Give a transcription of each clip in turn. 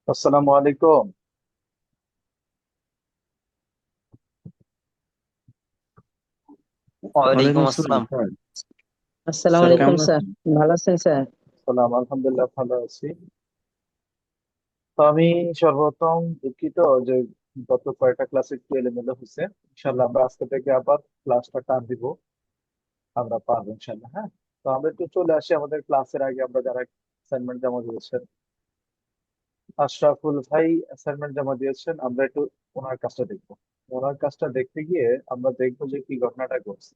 আসসালামু আলাইকুম। ওয়ালাইকুম ওয়ালাইকুম আসসালাম আসসালাম। স্যার। আসসালামু স্যার আলাইকুম কেমন স্যার। আছেন? ভালো আছেন স্যার? সালাম, আলহামদুলিল্লাহ ভালো আছি। তো আমি সর্বপ্রথম দুঃখিত যে গত কয়েকটা ক্লাস একটু এলোমেলো হয়েছে। ইনশাল্লাহ আমরা আজকে থেকে আবার ক্লাসটা টান দিব, আমরা পারবো ইনশাল্লাহ। হ্যাঁ, তো আমরা একটু চলে আসি আমাদের ক্লাসের আগে। আমরা যারা অ্যাসাইনমেন্ট জমা দিয়েছেন, আশরাফুল ভাই অ্যাসাইনমেন্ট জমা দিয়েছেন, আমরা একটু ওনার কাজটা দেখবো। ওনার কাজটা দেখতে গিয়ে আমরা দেখবো যে কি ঘটনাটা ঘটছে।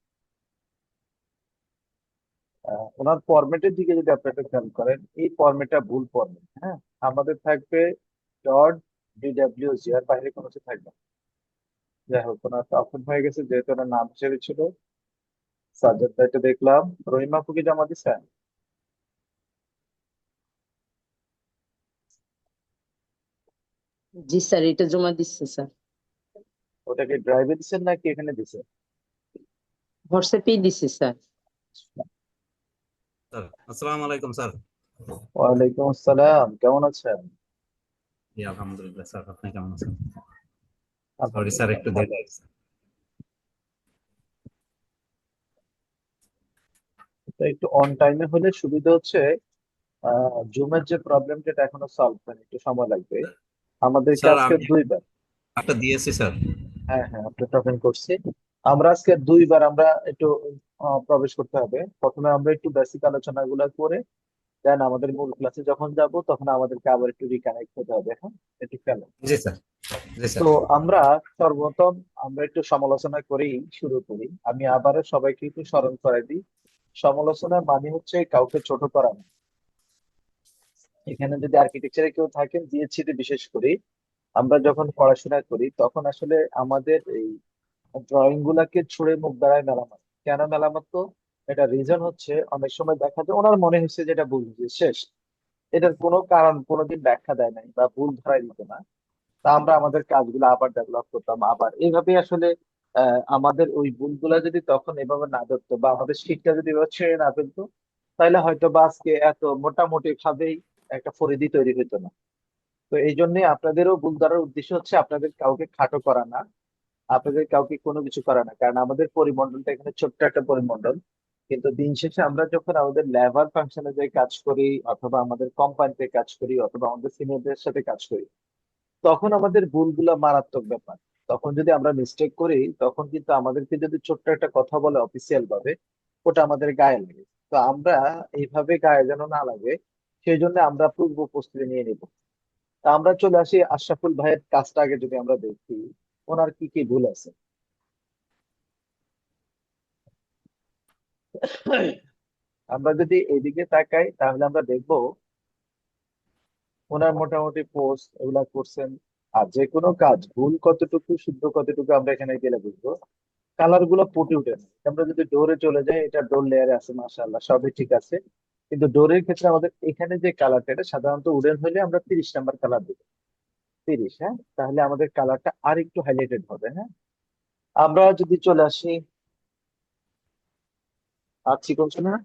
ওনার ফরম্যাটের দিকে যদি আপনি একটু খেয়াল করেন, এই ফরম্যাটটা ভুল ফরম্যাট। হ্যাঁ, আমাদের থাকবে ডট ডিডব্লিউজি, আর বাইরে কোনো কিছু থাকবে না। যাই হোক, ওনার তো অপশন হয়ে গেছে যেহেতু ওনার নাম হিসেবে ছিল। সাজ্জাদ ভাইটা দেখলাম, রহিম আপুকে জমা দিচ্ছেন। জি স্যার, এটা জমা দিচ্ছে স্যার। ওটাকে ড্রাইভে দিচ্ছেন নাকি এখানে দিচ্ছেন? হোয়াটসঅ্যাপেই দিচ্ছে স্যার। স্যার আসসালামু আলাইকুম স্যার। ওয়ালাইকুম আসসালাম, কেমন আছেন? জি আলহামদুলিল্লাহ স্যার, আপনি কেমন আছেন? সরি স্যার, আলহামদুলিল্লাহ একটু দেরি ভালো। হয়েছে। তো একটু অন টাইমে হলে সুবিধা হচ্ছে। জুমের যে প্রবলেমটা, এটা এখনো সলভ হয়নি, একটু সময় লাগবে। আমাদেরকে স্যার আজকে আমি দুইবার। একটা দিয়েছি স্যার। হ্যাঁ হ্যাঁ, আপনি টপিং করছি। আমরা আজকে দুইবার আমরা একটু প্রবেশ করতে হবে। প্রথমে আমরা একটু বেসিক আলোচনাগুলো করে দেন আমাদের মূল ক্লাসে যখন যাব তখন আমাদেরকে আবার একটু রিকানেক্ট হতে হবে। হ্যাঁ, একটু খেয়াল রাখবেন। জি স্যার। জি তো স্যার। আমরা সর্বপ্রথম আমরা একটু সমালোচনা করেই শুরু করি। আমি আবারও সবাইকে একটু স্মরণ করে দিই, সমালোচনার মানে হচ্ছে কাউকে ছোট করা না। এখানে যদি আর্কিটেকচারে কেউ থাকেন, জিএসসি তে বিশেষ করে আমরা যখন পড়াশোনা করি তখন আসলে আমাদের এই ড্রয়িং গুলাকে ছুঁড়ে মুখ দ্বারাই মেলামত। কেন মেলামত? তো এটা রিজন হচ্ছে অনেক সময় দেখা যায় ওনার মনে হচ্ছে যেটা বুঝছে শেষ, এটার কোনো কারণ কোনোদিন ব্যাখ্যা দেয় নাই বা ভুল ধরাই দিত না। তা আমরা আমাদের কাজগুলো আবার ডেভেলপ করতাম, আবার এইভাবে আসলে আমাদের ওই ভুলগুলা যদি তখন এভাবে না ধরতো বা আমাদের শিক্ষা যদি এভাবে ছেড়ে না ফেলতো, তাহলে হয়তো বা আজকে এত মোটামুটি ভাবেই একটা পরিধি তৈরি হতো না। তো এই জন্য আপনাদেরও ভুল ধরার উদ্দেশ্য হচ্ছে আপনাদের কাউকে খাটো করা না, আপনাদের কাউকে কোনো কিছু করা না, কারণ আমাদের পরিমণ্ডলটা এখানে ছোট্ট একটা পরিমণ্ডল। কিন্তু দিন শেষে আমরা যখন আমাদের লেবার ফাংশনে যাই কাজ করি, অথবা আমাদের কোম্পানিতে কাজ করি, অথবা আমাদের সিনিয়রদের সাথে কাজ করি, তখন আমাদের ভুলগুলো মারাত্মক ব্যাপার। তখন যদি আমরা মিস্টেক করি, তখন কিন্তু আমাদেরকে যদি ছোট্ট একটা কথা বলে অফিসিয়াল ভাবে, ওটা আমাদের গায়ে লাগে। তো আমরা এইভাবে গায়ে যেন না লাগে, সেই জন্য আমরা পূর্ব প্রস্তুতি নিয়ে নিব। তা আমরা চলে আসি আশরাফুল ভাইয়ের কাজটা আগে যদি আমরা দেখি, ওনার কি কি ভুল আছে। আমরা যদি এইদিকে তাকাই তাহলে আমরা দেখবো ওনার মোটামুটি পোস্ট এগুলা করছেন। আর যে কোনো কাজ ভুল কতটুকু শুদ্ধ কতটুকু আমরা এখানে গেলে বুঝবো। কালার গুলো ফুটে ওঠে না। আমরা যদি ডোরে চলে যাই, এটা ডোর লেয়ারে আছে, মাশাআল্লাহ সবই ঠিক আছে। কিন্তু ডোরের ক্ষেত্রে আমাদের এখানে যে কালারটা, এটা সাধারণত উডেন হলে আমরা 30 নাম্বার কালার দিব। 30, হ্যাঁ, তাহলে আমাদের কালারটা আর একটু হাইলাইটেড হবে। হ্যাঁ, আমরা যদি চলে আসি, আর চিকন ছিল না?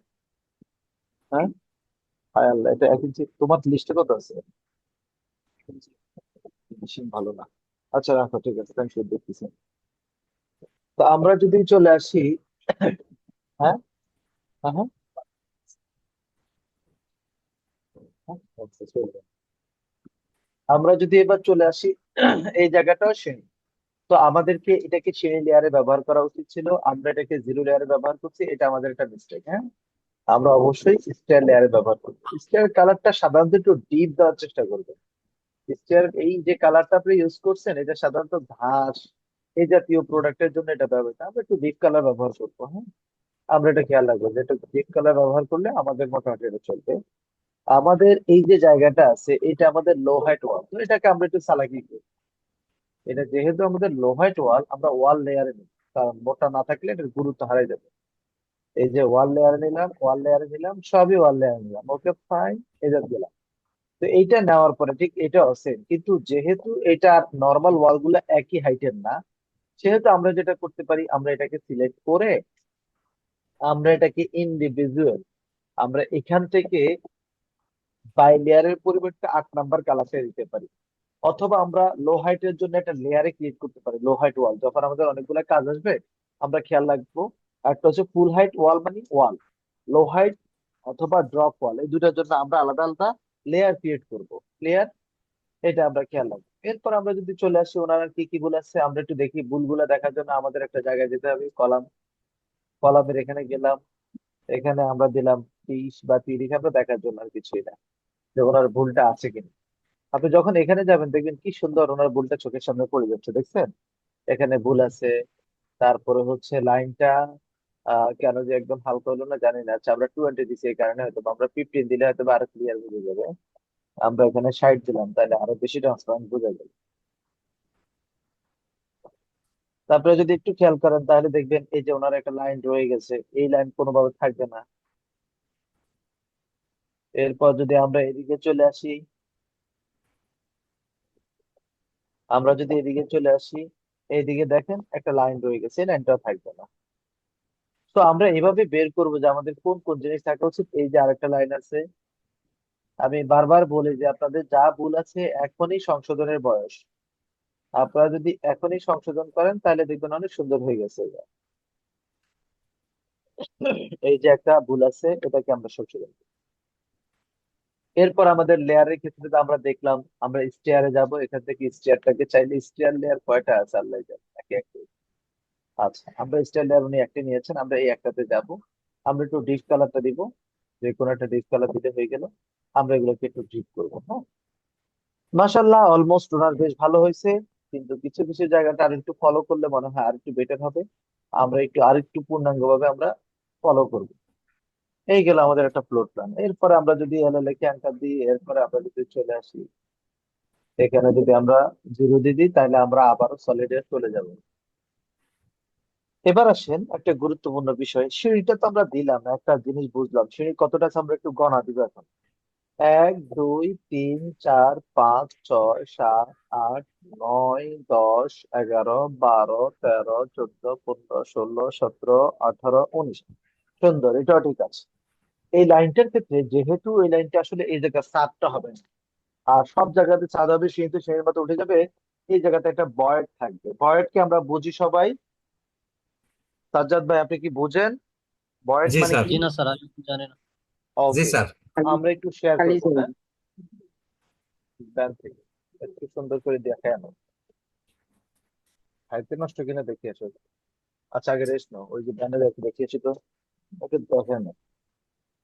হ্যাঁ, হায় আল্লাহ, এটা 1 ইঞ্চি তোমার লিস্টে কত আছে? মেশিন ভালো না। আচ্ছা রাখো, ঠিক আছে, থ্যাংক ইউ, দেখতেছি। তো আমরা যদি চলে আসি, হ্যাঁ হ্যাঁ হ্যাঁ হ্যাঁ, আচ্ছা, চলবে। আমরা যদি এবার চলে আসি এই জায়গাটাও শ্রেণী। তো আমাদেরকে এটাকে শ্রেণী লেয়ারে ব্যবহার করা উচিত ছিল, আমরা এটাকে জিরো লেয়ারে ব্যবহার করছি, এটা আমাদের একটা মিস্টেক। হ্যাঁ, আমরা অবশ্যই স্টার লেয়ারে ব্যবহার করবো। স্টার কালারটা সাধারণত একটু ডিপ দেওয়ার চেষ্টা করবেন। স্টার এই যে কালারটা আপনি ইউজ করছেন, এটা সাধারণত ঘাস এই জাতীয় প্রোডাক্টের জন্য এটা ব্যবহৃত, আমরা একটু ডিপ কালার ব্যবহার করবো। হ্যাঁ, আমরা এটা খেয়াল রাখবো যে এটা ডিপ কালার ব্যবহার করলে আমাদের মোটামুটি এটা চলবে। আমাদের এই যে জায়গাটা আছে, এটা আমাদের লো হাইট ওয়াল, তো এটাকে আমরা একটু চালাকি করি। এটা যেহেতু আমাদের লো হাইট ওয়াল, আমরা ওয়াল লেয়ারে নিই, কারণ মোটা না থাকলে এটার গুরুত্ব হারাই যাবে। এই যে ওয়াল লেয়ারে নিলাম, ওয়াল লেয়ারে নিলাম, সবই ওয়াল লেয়ারে নিলাম, ওকে ফাইন, এটা দিলাম। তো এইটা নেওয়ার পরে ঠিক এটা সেম, কিন্তু যেহেতু এটা নর্মাল ওয়াল গুলা একই হাইটের না, সেহেতু আমরা যেটা করতে পারি, আমরা এটাকে সিলেক্ট করে আমরা এটাকে ইন্ডিভিজুয়াল, আমরা এখান থেকে বাই লেয়ারের পরিবর্তে 8 নাম্বার কালারটা দিতে পারি। অথবা আমরা লো হাইটের জন্য একটা লেয়ারে ক্রিয়েট করতে পারি, লো হাইট ওয়াল, যখন আমাদের অনেকগুলো কাজ আসবে আমরা খেয়াল রাখবো। একটা হচ্ছে ফুল হাইট ওয়াল, মানে ওয়াল, লো হাইট অথবা ড্রপ ওয়াল, এই দুটার জন্য আমরা আলাদা আলাদা লেয়ার ক্রিয়েট করব। ক্লিয়ার? এটা আমরা খেয়াল রাখবো। এরপর আমরা যদি চলে আসি ওনারা কি কি ভুল আছে, আমরা একটু দেখি। ভুলগুলা দেখার জন্য আমাদের একটা জায়গায় যেতে হবে, কলাম। কলামের এখানে গেলাম, এখানে আমরা দিলাম 30 বা 30, আমরা দেখার জন্য আর কিছুই না যে ওনার ভুলটা আছে কিনা। আপনি যখন এখানে যাবেন দেখবেন কি সুন্দর ওনার ভুলটা চোখের সামনে পড়ে যাচ্ছে, দেখছেন? এখানে ভুল আছে। তারপরে হচ্ছে লাইনটা কেন যে একদম হালকা হলো না জানি না। আচ্ছা, আমরা 20 দিছি, এই কারণে হয়তো বা। আমরা 15 দিলে হয়তো বা আরো ক্লিয়ার বুঝে যাবে। আমরা এখানে 60 দিলাম, তাহলে আরো বেশি ট্রান্সপারেন্ট বোঝা যাবে। তারপরে যদি একটু খেয়াল করেন তাহলে দেখবেন এই যে ওনার একটা লাইন রয়ে গেছে, এই লাইন কোনোভাবে থাকবে না। এরপর যদি আমরা এদিকে চলে আসি, আমরা যদি এদিকে চলে আসি, এইদিকে দেখেন একটা লাইন রয়ে গেছে, এই লাইনটাও থাকবে না। তো আমরা এভাবে বের করবো যে আমাদের কোন কোন জিনিস থাকা উচিত। এই যে আরেকটা লাইন আছে, আমি বারবার বলি যে আপনাদের যা ভুল আছে এখনই সংশোধনের বয়স। আপনারা যদি এখনই সংশোধন করেন তাহলে দেখবেন অনেক সুন্দর হয়ে গেছে। এই যে একটা ভুল আছে, এটাকে আমরা সংশোধন করি। এরপর আমাদের লেয়ারের ক্ষেত্রে তো আমরা দেখলাম, আমরা স্টেয়ারে যাব, এখান থেকে স্টেয়ারটাকে চাইলে স্টেয়ার লেয়ার কয়টা আছে আল্লাহ জানে, নাকি একটা? আচ্ছা, আমরা স্টেয়ার লেয়ার উনি একটা নিয়েছেন, আমরা এই একটাতে যাব। আমরা একটু ডিপ কালারটা দিব, যে কোনো একটা ডিপ কালার দিতে হয়ে গেল। আমরা এগুলোকে একটু ডিপ করবো। হ্যাঁ, মাশাল্লাহ অলমোস্ট ওনার বেশ ভালো হয়েছে। কিন্তু কিছু কিছু জায়গাটা আর একটু ফলো করলে মনে হয় আর একটু বেটার হবে। আমরা একটু আরেকটু পূর্ণাঙ্গ ভাবে আমরা ফলো করব। এই গেল আমাদের একটা ফ্লোর প্ল্যান। এরপরে আমরা যদি লিখে অ্যাঙ্কার দিই, এরপরে আমরা যদি চলে আসি এখানে, যদি আমরা জিরো দিয়ে দিই তাহলে আমরা আবারও সলিডে চলে যাব। এবার আসেন একটা গুরুত্বপূর্ণ বিষয়, সিঁড়িটা তো আমরা দিলাম, একটা জিনিস বুঝলাম, সিঁড়ি কতটা আছে আমরা একটু গণা দিব এখন। 1 2 3 4 5 6 7 8 9 10 11 12 13 14 15 16 17 18 19। সুন্দর, এটাও ঠিক আছে। এই লাইনটার ক্ষেত্রে যেহেতু এই লাইনটা আসলে এই জায়গায় সাতটা হবে না, আর সব জায়গাতে চাঁদ হবে, সিঁড়িতে সিঁড়ির মতো উঠে যাবে, এই জায়গাতে একটা ভয়েড থাকবে। ভয়েডকে আমরা বুঝি সবাই। সাজ্জাদ ভাই, আপনি কি বুঝেন ভয়েড জি মানে স্যার। কি? জি না স্যার, আমি জানি না। জি ওকে, স্যার। খালি আমরা একটু শেয়ার খালি করবো, জায়গা। হ্যাঁ, ব্যান থেকে একটু সুন্দর করে দেখানো, হাইতে নষ্ট কিনা দেখে আসো। আচ্ছা, আগে রেস্ট নাও, ওই যে ব্যানারে দেখিয়েছি তো, ওকে দেখানো।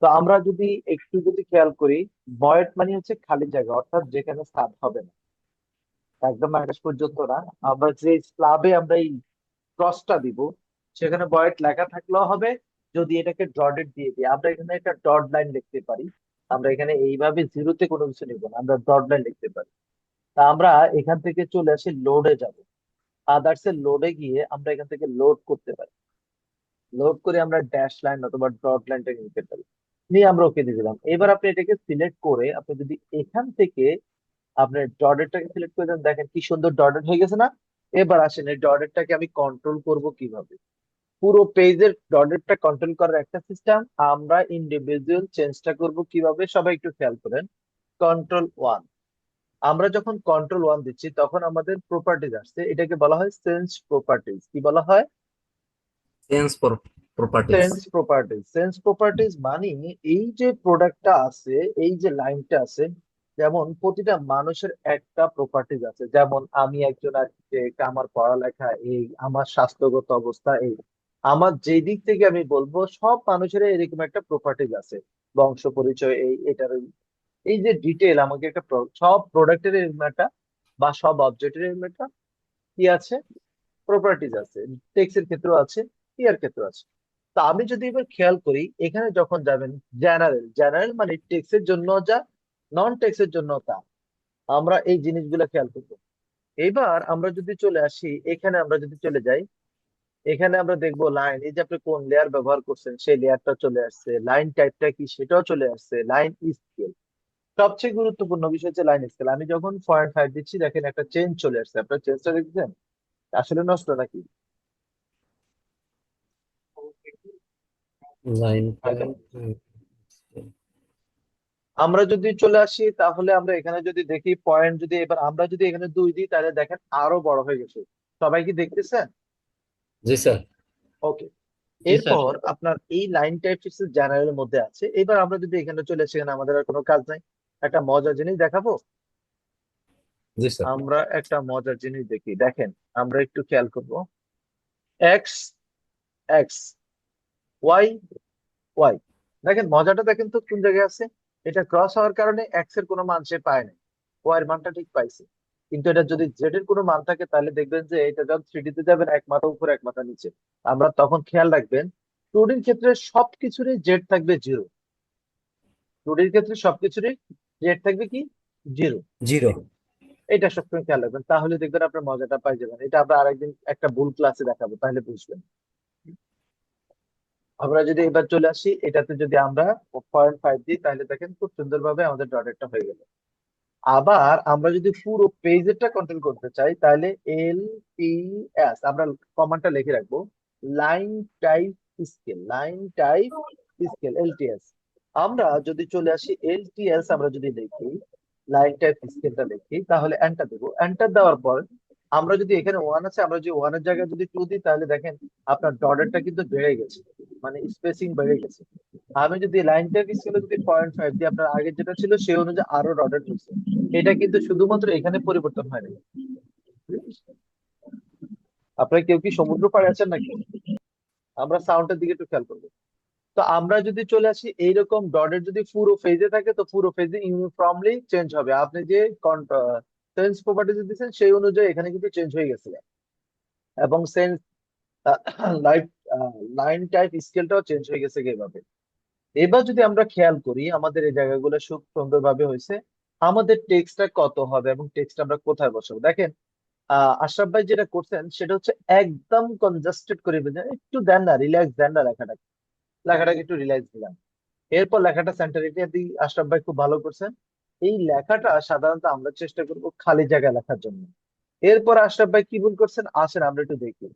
তো আমরা যদি একটু যদি খেয়াল করি, ভয়েড মানে হচ্ছে খালি জায়গা, অর্থাৎ যেখানে স্টার্ট হবে না, একদম আকাশ পর্যন্ত না। আমরা যে স্ল্যাবে আমরা এই ক্রসটা দিব, সেখানে ভয়েড লেখা থাকলেও হবে। যদি এটাকে ডটেড দিয়ে দিই, আমরা এখানে একটা ডট লাইন লিখতে পারি। আমরা এখানে এইভাবে জিরোতে কোনো কিছু লিখবো না, আমরা ডট লাইন লিখতে পারি। তা আমরা এখান থেকে চলে আসি লোডে যাব, আদার্স এর লোডে গিয়ে আমরা এখান থেকে লোড করতে পারি। লোড করে আমরা ড্যাশ লাইন অথবা ডট লাইনটাকে নিতে পারি, নিয়ে আমরা ওকে দিয়ে দিলাম। এবার আপনি এটাকে সিলেক্ট করে আপনি যদি এখান থেকে আপনার ডটেরটাকে সিলেক্ট করে দেন, দেখেন কি সুন্দর ডটেড হয়ে গেছে না? এবার আসেন এই ডটেরটাকে আমি কন্ট্রোল করব কিভাবে। পুরো পেজের ডটেরটা কন্ট্রোল করার একটা সিস্টেম, আমরা ইন্ডিভিজুয়াল চেঞ্জটা করব কিভাবে, সবাই একটু খেয়াল করেন। কন্ট্রোল 1, আমরা যখন কন্ট্রোল 1 দিচ্ছি তখন আমাদের প্রপার্টিজ আসছে, এটাকে বলা হয় সেন্স প্রপার্টিজ। কি বলা হয়? Change properties. সেন্স প্রপার্টিজ মানে এই যে প্রোডাক্টটা আছে, এই যে লাইনটা আছে, যেমন প্রতিটা মানুষের একটা প্রপার্টিজ আছে। যেমন আমি একজন আর্কিটেক্ট, আমার পড়ালেখা এই, আমার স্বাস্থ্যগত অবস্থা এই, আমার যে দিক থেকে আমি বলবো সব মানুষের এরকম একটা প্রপার্টিজ আছে। বংশ পরিচয় এই, এটার এই যে ডিটেল, আমাকে একটা সব প্রোডাক্টের এরকম একটা বা সব অবজেক্টের এরকম একটা কি আছে, প্রপার্টিজ আছে। টেক্সটের ক্ষেত্রেও আছে, ইয়ার ক্ষেত্রেও আছে। তা আমি যদি এবার খেয়াল করি, এখানে যখন যাবেন জেনারেল, জেনারেল মানে টেক্সের জন্য যা, নন টেক্সের জন্য তা, আমরা এই জিনিসগুলো খেয়াল করবো। এবার আমরা যদি চলে আসি এখানে, আমরা যদি চলে যাই, এখানে আমরা দেখবো লাইন, এই যে আপনি কোন লেয়ার ব্যবহার করছেন সেই লেয়ারটা চলে আসছে, লাইন টাইপটা কি সেটাও চলে আসছে, লাইন স্কেল। সবচেয়ে গুরুত্বপূর্ণ বিষয় হচ্ছে লাইন স্কেল। আমি যখন 0.5 দিচ্ছি, দেখেন একটা চেঞ্জ চলে আসছে, আপনার চেঞ্জটা দেখছেন? আসলে নষ্ট নাকি? লাইন হয়তো। টাইপ। আমরা যদি চলে আসি তাহলে আমরা এখানে যদি দেখি পয়েন্ট, যদি এবার আমরা যদি এখানে 2 দিই, তাহলে দেখেন আরো বড় হয়ে গেছে। সবাই কি দেখতেছেন? জি স্যার। ওকে। জি স্যার। এরপর আপনার এই লাইন টাইপ জেনারেলের মধ্যে আছে। এবার আমরা যদি এখানে চলে আসি, এখানে আমাদের আর কোনো কাজ নাই, একটা মজার জিনিস দেখাবো। জি স্যার। আমরা একটা মজার জিনিস দেখি, দেখেন, আমরা একটু খেয়াল করব। এক্স এক্স, ওয়াই ওয়াই, দেখেন মজাটা দেখেন তো কোন জায়গায় আছে। এটা ক্রস হওয়ার কারণে এক্স এর কোনো মান সে পায় নাই, ওয়াই এর মানটা ঠিক পাইছে। কিন্তু এটা যদি জেড এর কোনো মান থাকে, তাহলে দেখবেন যে এটা যখন 3D তে যাবেন, এক মাথা উপরে এক মাথা নিচে। আমরা তখন খেয়াল রাখবেন, 2D র ক্ষেত্রে সবকিছুরই জেড থাকবে জিরো। 2D র ক্ষেত্রে সবকিছুরই জেড থাকবে কি, জিরো। জিরো। এটা সবসময় খেয়াল রাখবেন, তাহলে দেখবেন আপনার মজাটা পাই যাবেন। এটা আমরা আরেকদিন একটা ভুল ক্লাসে দেখাবো, তাহলে বুঝবেন। আমরা যদি এবার চলে আসি এটাতে, যদি আমরা 0.5 দিই, তাহলে দেখেন খুব সুন্দরভাবে আমাদের ডটেরটা হয়ে গেল। আবার আমরা যদি পুরো পেজেরটা কন্ট্রোল করতে চাই, তাহলে LTS আমরা কমান্ডটা লিখে রাখবো, line type scale, line type scale LTS। আমরা যদি চলে আসি LTS, আমরা যদি লিখি লাইন টাইপ স্কেলটা লিখি, তাহলে এন্টার দেবো। এন্টার দেওয়ার পর আমরা যদি এখানে 1 আছে, আমরা যদি 1 এর জায়গায় যদি 2 দিই, তাহলে দেখেন আপনার ডটেরটা কিন্তু বেড়ে গেছে, মানে স্পেসিং বেড়ে গেছে। আমি যদি লাইন টাইপ স্কেলে যদি 0.5 দিই, আপনার আগে যেটা ছিল সেই অনুযায়ী আরো ডটেড হচ্ছে। এটা কিন্তু শুধুমাত্র এখানে পরিবর্তন হয় না। আপনারা কেউ কি সমুদ্র পাড়ে আছেন নাকি? আমরা সাউন্ডের দিকে একটু খেয়াল করবো। তো আমরা যদি চলে আসি এইরকম ডটের যদি পুরো ফেজে থাকে, তো পুরো ফেজে ইউনিফর্মলি চেঞ্জ হবে। আপনি যে সেন্স প্রপার্টিজ দিচ্ছেন সেই অনুযায়ী এখানে কিন্তু চেঞ্জ হয়ে গেছে। এবং সেন্স লাইট লাইন টাইপ স্কেলটাও চেঞ্জ হয়ে গেছে এইভাবে। এবার যদি আমরা খেয়াল করি, আমাদের এই জায়গাগুলো খুব সুন্দরভাবে হয়েছে। আমাদের টেক্সটটা কত হবে এবং টেক্সট আমরা কোথায় বসাবো, দেখেন আশরাফ ভাই যেটা করছেন সেটা হচ্ছে একদম কনজাস্টেড করে ফেলছেন, একটু দেন না, রিল্যাক্স দেন না লেখাটাকে, লেখাটাকে একটু রিল্যাক্স দিলাম। এরপর লেখাটা সেন্টারিটি দিয়ে আশরাফ ভাই খুব ভালো করছেন। এই লেখাটা সাধারণত আমরা চেষ্টা করব খালি জায়গায় লেখার জন্য। এরপর আশরাফ ভাই কি ভুল করছেন, আসেন আমরা একটু দেখি।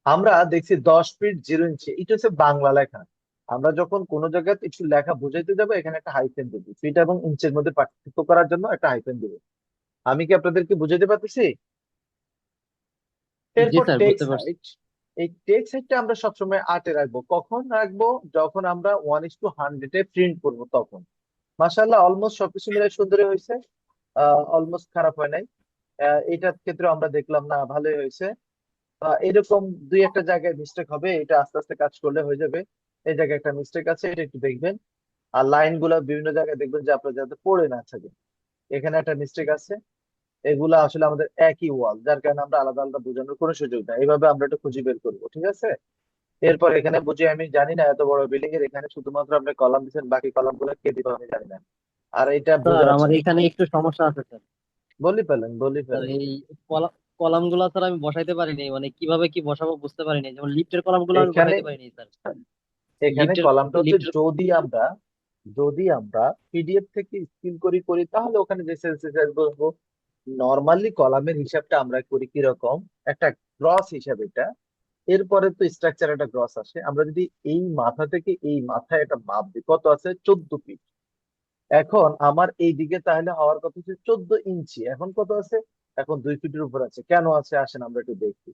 আমরা দেখছি 10 ফিট 0 ইঞ্চি, এটা হচ্ছে বাংলা লেখা। আমরা যখন কোনো জায়গায় কিছু লেখা বুঝাইতে যাবো এখানে একটা হাইফেন দেবো, ফিট এবং ইঞ্চের মধ্যে পার্থক্য করার জন্য একটা হাইফেন দেবো। আমি কি আপনাদেরকে বুঝাইতে পারতেছি? জি এরপর স্যার, টেক্সট বুঝতে পারছি। হাইট। এই টেক্সট হাইটটা আমরা সবসময় 8-এ রাখবো। কখন রাখবো? যখন আমরা 1:100-এ প্রিন্ট করবো তখন। মাশাআল্লাহ, অলমোস্ট সবকিছু মিলে সুন্দরই হয়েছে, অলমোস্ট খারাপ হয় নাই। এটার ক্ষেত্রে আমরা দেখলাম না, ভালোই হয়েছে। এরকম দুই একটা জায়গায় মিস্টেক হবে, এটা আস্তে আস্তে কাজ করলে হয়ে যাবে। এই জায়গায় একটা মিস্টেক আছে, এটা একটু দেখবেন। আর লাইন গুলা বিভিন্ন জায়গায় দেখবেন যে আপনার যাতে পড়ে না থাকে, এখানে একটা মিস্টেক আছে। এগুলা আসলে আমাদের একই ওয়াল, যার কারণে আমরা আলাদা আলাদা বোঝানোর কোনো সুযোগ নাই। এইভাবে আমরা এটা খুঁজে বের করবো, ঠিক আছে? এরপর এখানে বুঝি আমি জানি না, এত বড় বিল্ডিং এর এখানে শুধুমাত্র আপনি কলাম দিচ্ছেন, বাকি কলাম গুলো কে দিবে আমি জানি না। আর এটা বোঝা স্যার যাচ্ছে আমার না। এখানে একটু সমস্যা আছে স্যার। বলি ফেলেন, বলি স্যার ফেলেন। এই কলাম গুলা স্যার আমি বসাইতে পারিনি, মানে কিভাবে কি বসাবো বুঝতে পারিনি। যেমন লিফটের কলাম গুলো আমি এখানে বসাইতে পারিনি স্যার। এখানে লিফটের কলামটা হচ্ছে লিফটের যদি আমরা পিডিএফ থেকে স্ক্রিন করি তাহলে ওখানে যে সেন্সেস বলবো। নর্মালি কলামের হিসাবটা আমরা করি কিরকম, একটা গ্রস হিসাব এটা। এরপরে তো স্ট্রাকচার একটা গ্রস আসে। আমরা যদি এই মাথা থেকে এই মাথায় একটা মাপ দিই, কত আছে? 14 ফিট। এখন আমার এই দিকে তাহলে হওয়ার কথা হচ্ছে 14 ইঞ্চি, এখন কত আছে? এখন 2 ফিটের উপর আছে। কেন আছে আসেন আমরা একটু দেখি।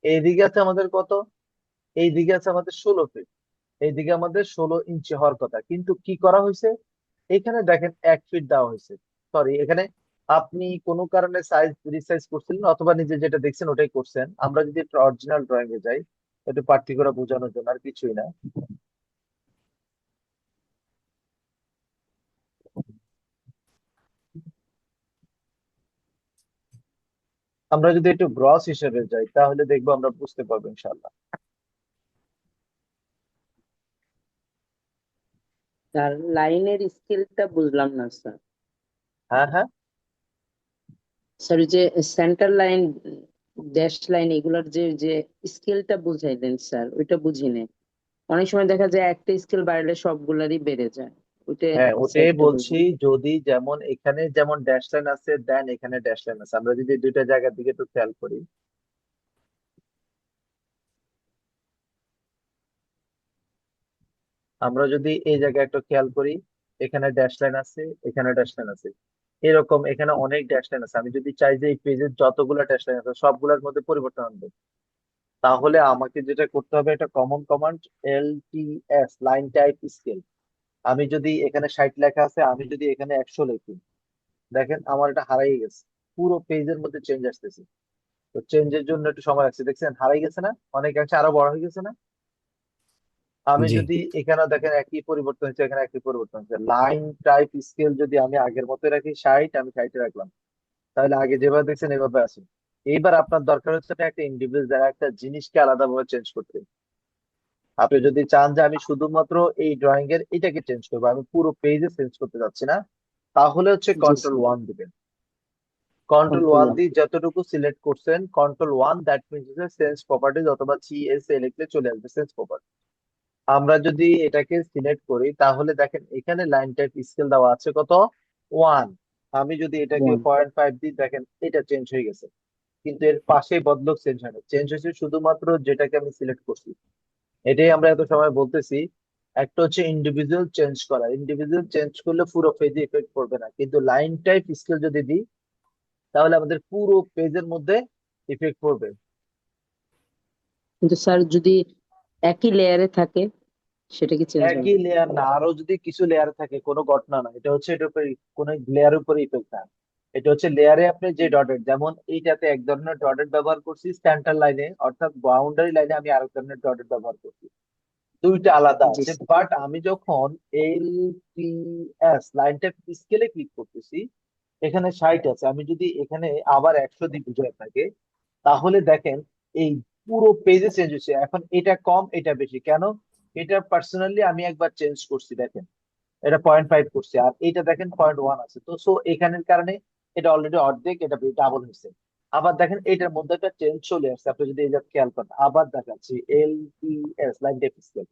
এইদিকে আছে আমাদের কত? এই দিকে আছে আমাদের 16 ফিট। এইদিকে আমাদের 16 ইঞ্চি হওয়ার কথা, কিন্তু কি করা হয়েছে? এখানে দেখেন 1 ফিট দেওয়া হয়েছে। সরি, এখানে আপনি কোনো কারণে সাইজ রিসাইজ করছিলেন অথবা নিজে যেটা দেখছেন ওটাই করছেন। আমরা যদি একটা অরিজিনাল ড্রয়িং এ যাই, একটু পার্থক্য বোঝানোর জন্য, আর কিছুই না। আমরা যদি একটু গ্রস হিসেবে যাই তাহলে দেখবো, আমরা বুঝতে পারবো ইনশাল্লাহ। তার লাইনের স্কেলটা বুঝলাম না স্যার। হ্যাঁ, হ্যাঁ। স্যার ওই যে সেন্টার লাইন, ড্যাশ লাইন, এগুলার যে যে স্কেলটা বুঝাইলেন স্যার, ওইটা বুঝিনি। অনেক সময় দেখা যায় একটা স্কেল বাড়লে সবগুলারই বেড়ে যায়। ওইটা হ্যাঁ, ওটাই স্যারটা বলছি। বুঝিনি। যদি যেমন এখানে যেমন ড্যাশ লাইন আছে, দেন এখানে ড্যাশ লাইন আছে। আমরা যদি দুইটা জায়গার দিকে একটু খেয়াল করি, আমরা যদি এই জায়গায় একটু খেয়াল করি, এখানে ড্যাশ লাইন আছে, এখানে ড্যাশ লাইন আছে, এরকম এখানে অনেক ড্যাশ লাইন আছে। আমি যদি চাই যে এই পেজের যতগুলো ড্যাশ লাইন আছে সবগুলোর মধ্যে পরিবর্তন আনবো, তাহলে আমাকে যেটা করতে হবে, একটা common command, LTS, line type scale. আমি যদি এখানে 60 লেখা আছে, আমি যদি এখানে 100 লিখি, দেখেন আমার এটা হারাই গেছে, পুরো পেজের মধ্যে চেঞ্জ আসতেছে। তো চেঞ্জের জন্য একটু সময় লাগছে, দেখছেন হারাই গেছে না, অনেকাংশে আরো বড় হয়ে গেছে না। আমি জি। যদি এখানে দেখেন একই পরিবর্তন হচ্ছে, এখানে একই পরিবর্তন হচ্ছে। লাইন টাইপ স্কেল যদি আমি আগের মতো রাখি 60, আমি 60 রাখলাম, তাহলে আগে যেভাবে দেখছেন এভাবে আছে। এইবার আপনার দরকার হচ্ছে না একটা ইন্ডিভিজুয়াল একটা জিনিসকে আলাদাভাবে চেঞ্জ করতে। আপনি যদি চান যে আমি শুধুমাত্র এই ড্রয়িং এর এটাকে চেঞ্জ করবো, আমি পুরো পেজে চেঞ্জ করতে যাচ্ছি না, তাহলে হচ্ছে জি কন্ট্রোল 1 দিবেন। Control 1 sir. দিয়ে যতটুকু সিলেক্ট করছেন, control 1, that means change properties, অথবা CSA লিখলে চলে আসবে চেঞ্জ প্রপার্টি। আমরা যদি এটাকে সিলেক্ট করি তাহলে দেখেন এখানে লাইন টাইপ স্কেল দেওয়া আছে কত? 1। আমি যদি এটাকে 0.5 দিই, দেখেন এটা চেঞ্জ হয়ে গেছে, কিন্তু এর পাশে বদলক চেঞ্জ হয় না। চেঞ্জ হয়েছে শুধুমাত্র যেটাকে আমি সিলেক্ট করছি। এটাই আমরা এত সময় বলতেছি। একটা হচ্ছে ইন্ডিভিজুয়াল চেঞ্জ করা, ইন্ডিভিজুয়াল চেঞ্জ করলে পুরো পেজে ইফেক্ট পড়বে না, কিন্তু লাইন টাইপ স্কেল যদি দিই তাহলে আমাদের পুরো পেজের মধ্যে ইফেক্ট পড়বে। কিন্তু স্যার যদি একই লেয়ারে থাকে সেটা কি চেঞ্জ হবে? একই লেয়ার না, আরো যদি কিছু লেয়ার থাকে কোনো ঘটনা না, এটা হচ্ছে এটার উপরে কোনো লেয়ারের উপরে ইফেক্ট না। এটা হচ্ছে লেয়ারে আপনি যে ডটেড, যেমন এইটাতে এক ধরনের ডটেড ব্যবহার করছি সেন্টার লাইনে, অর্থাৎ বাউন্ডারি লাইনে আমি আরেক ধরনের ডটেড ব্যবহার করছি। দুইটা আলাদা জি আছে। স্যার। বাট আমি যখন LTS লাইন টাইপ স্কেলে ক্লিক করতেছি, এখানে 60 আছে, আমি যদি এখানে আবার 100 দিই বুঝে আপনাকে, তাহলে দেখেন এই পুরো পেজে চেঞ্জ হচ্ছে। এখন এটা কম এটা বেশি কেন? এটা পার্সোনালি আমি একবার চেঞ্জ করছি, দেখেন এটা 0.5 করছে, আর এটা দেখেন 0.1 আছে। তো সো এখানের কারণে এটা অলরেডি অর্ধেক, এটা ডাবল হয়েছে। আবার দেখেন এটার মধ্যে একটা চেঞ্জ চলে আসছে, আপনি যদি এই যে খেয়াল করেন, আবার দেখাচ্ছি LES লাইন ডেপ স্কেল।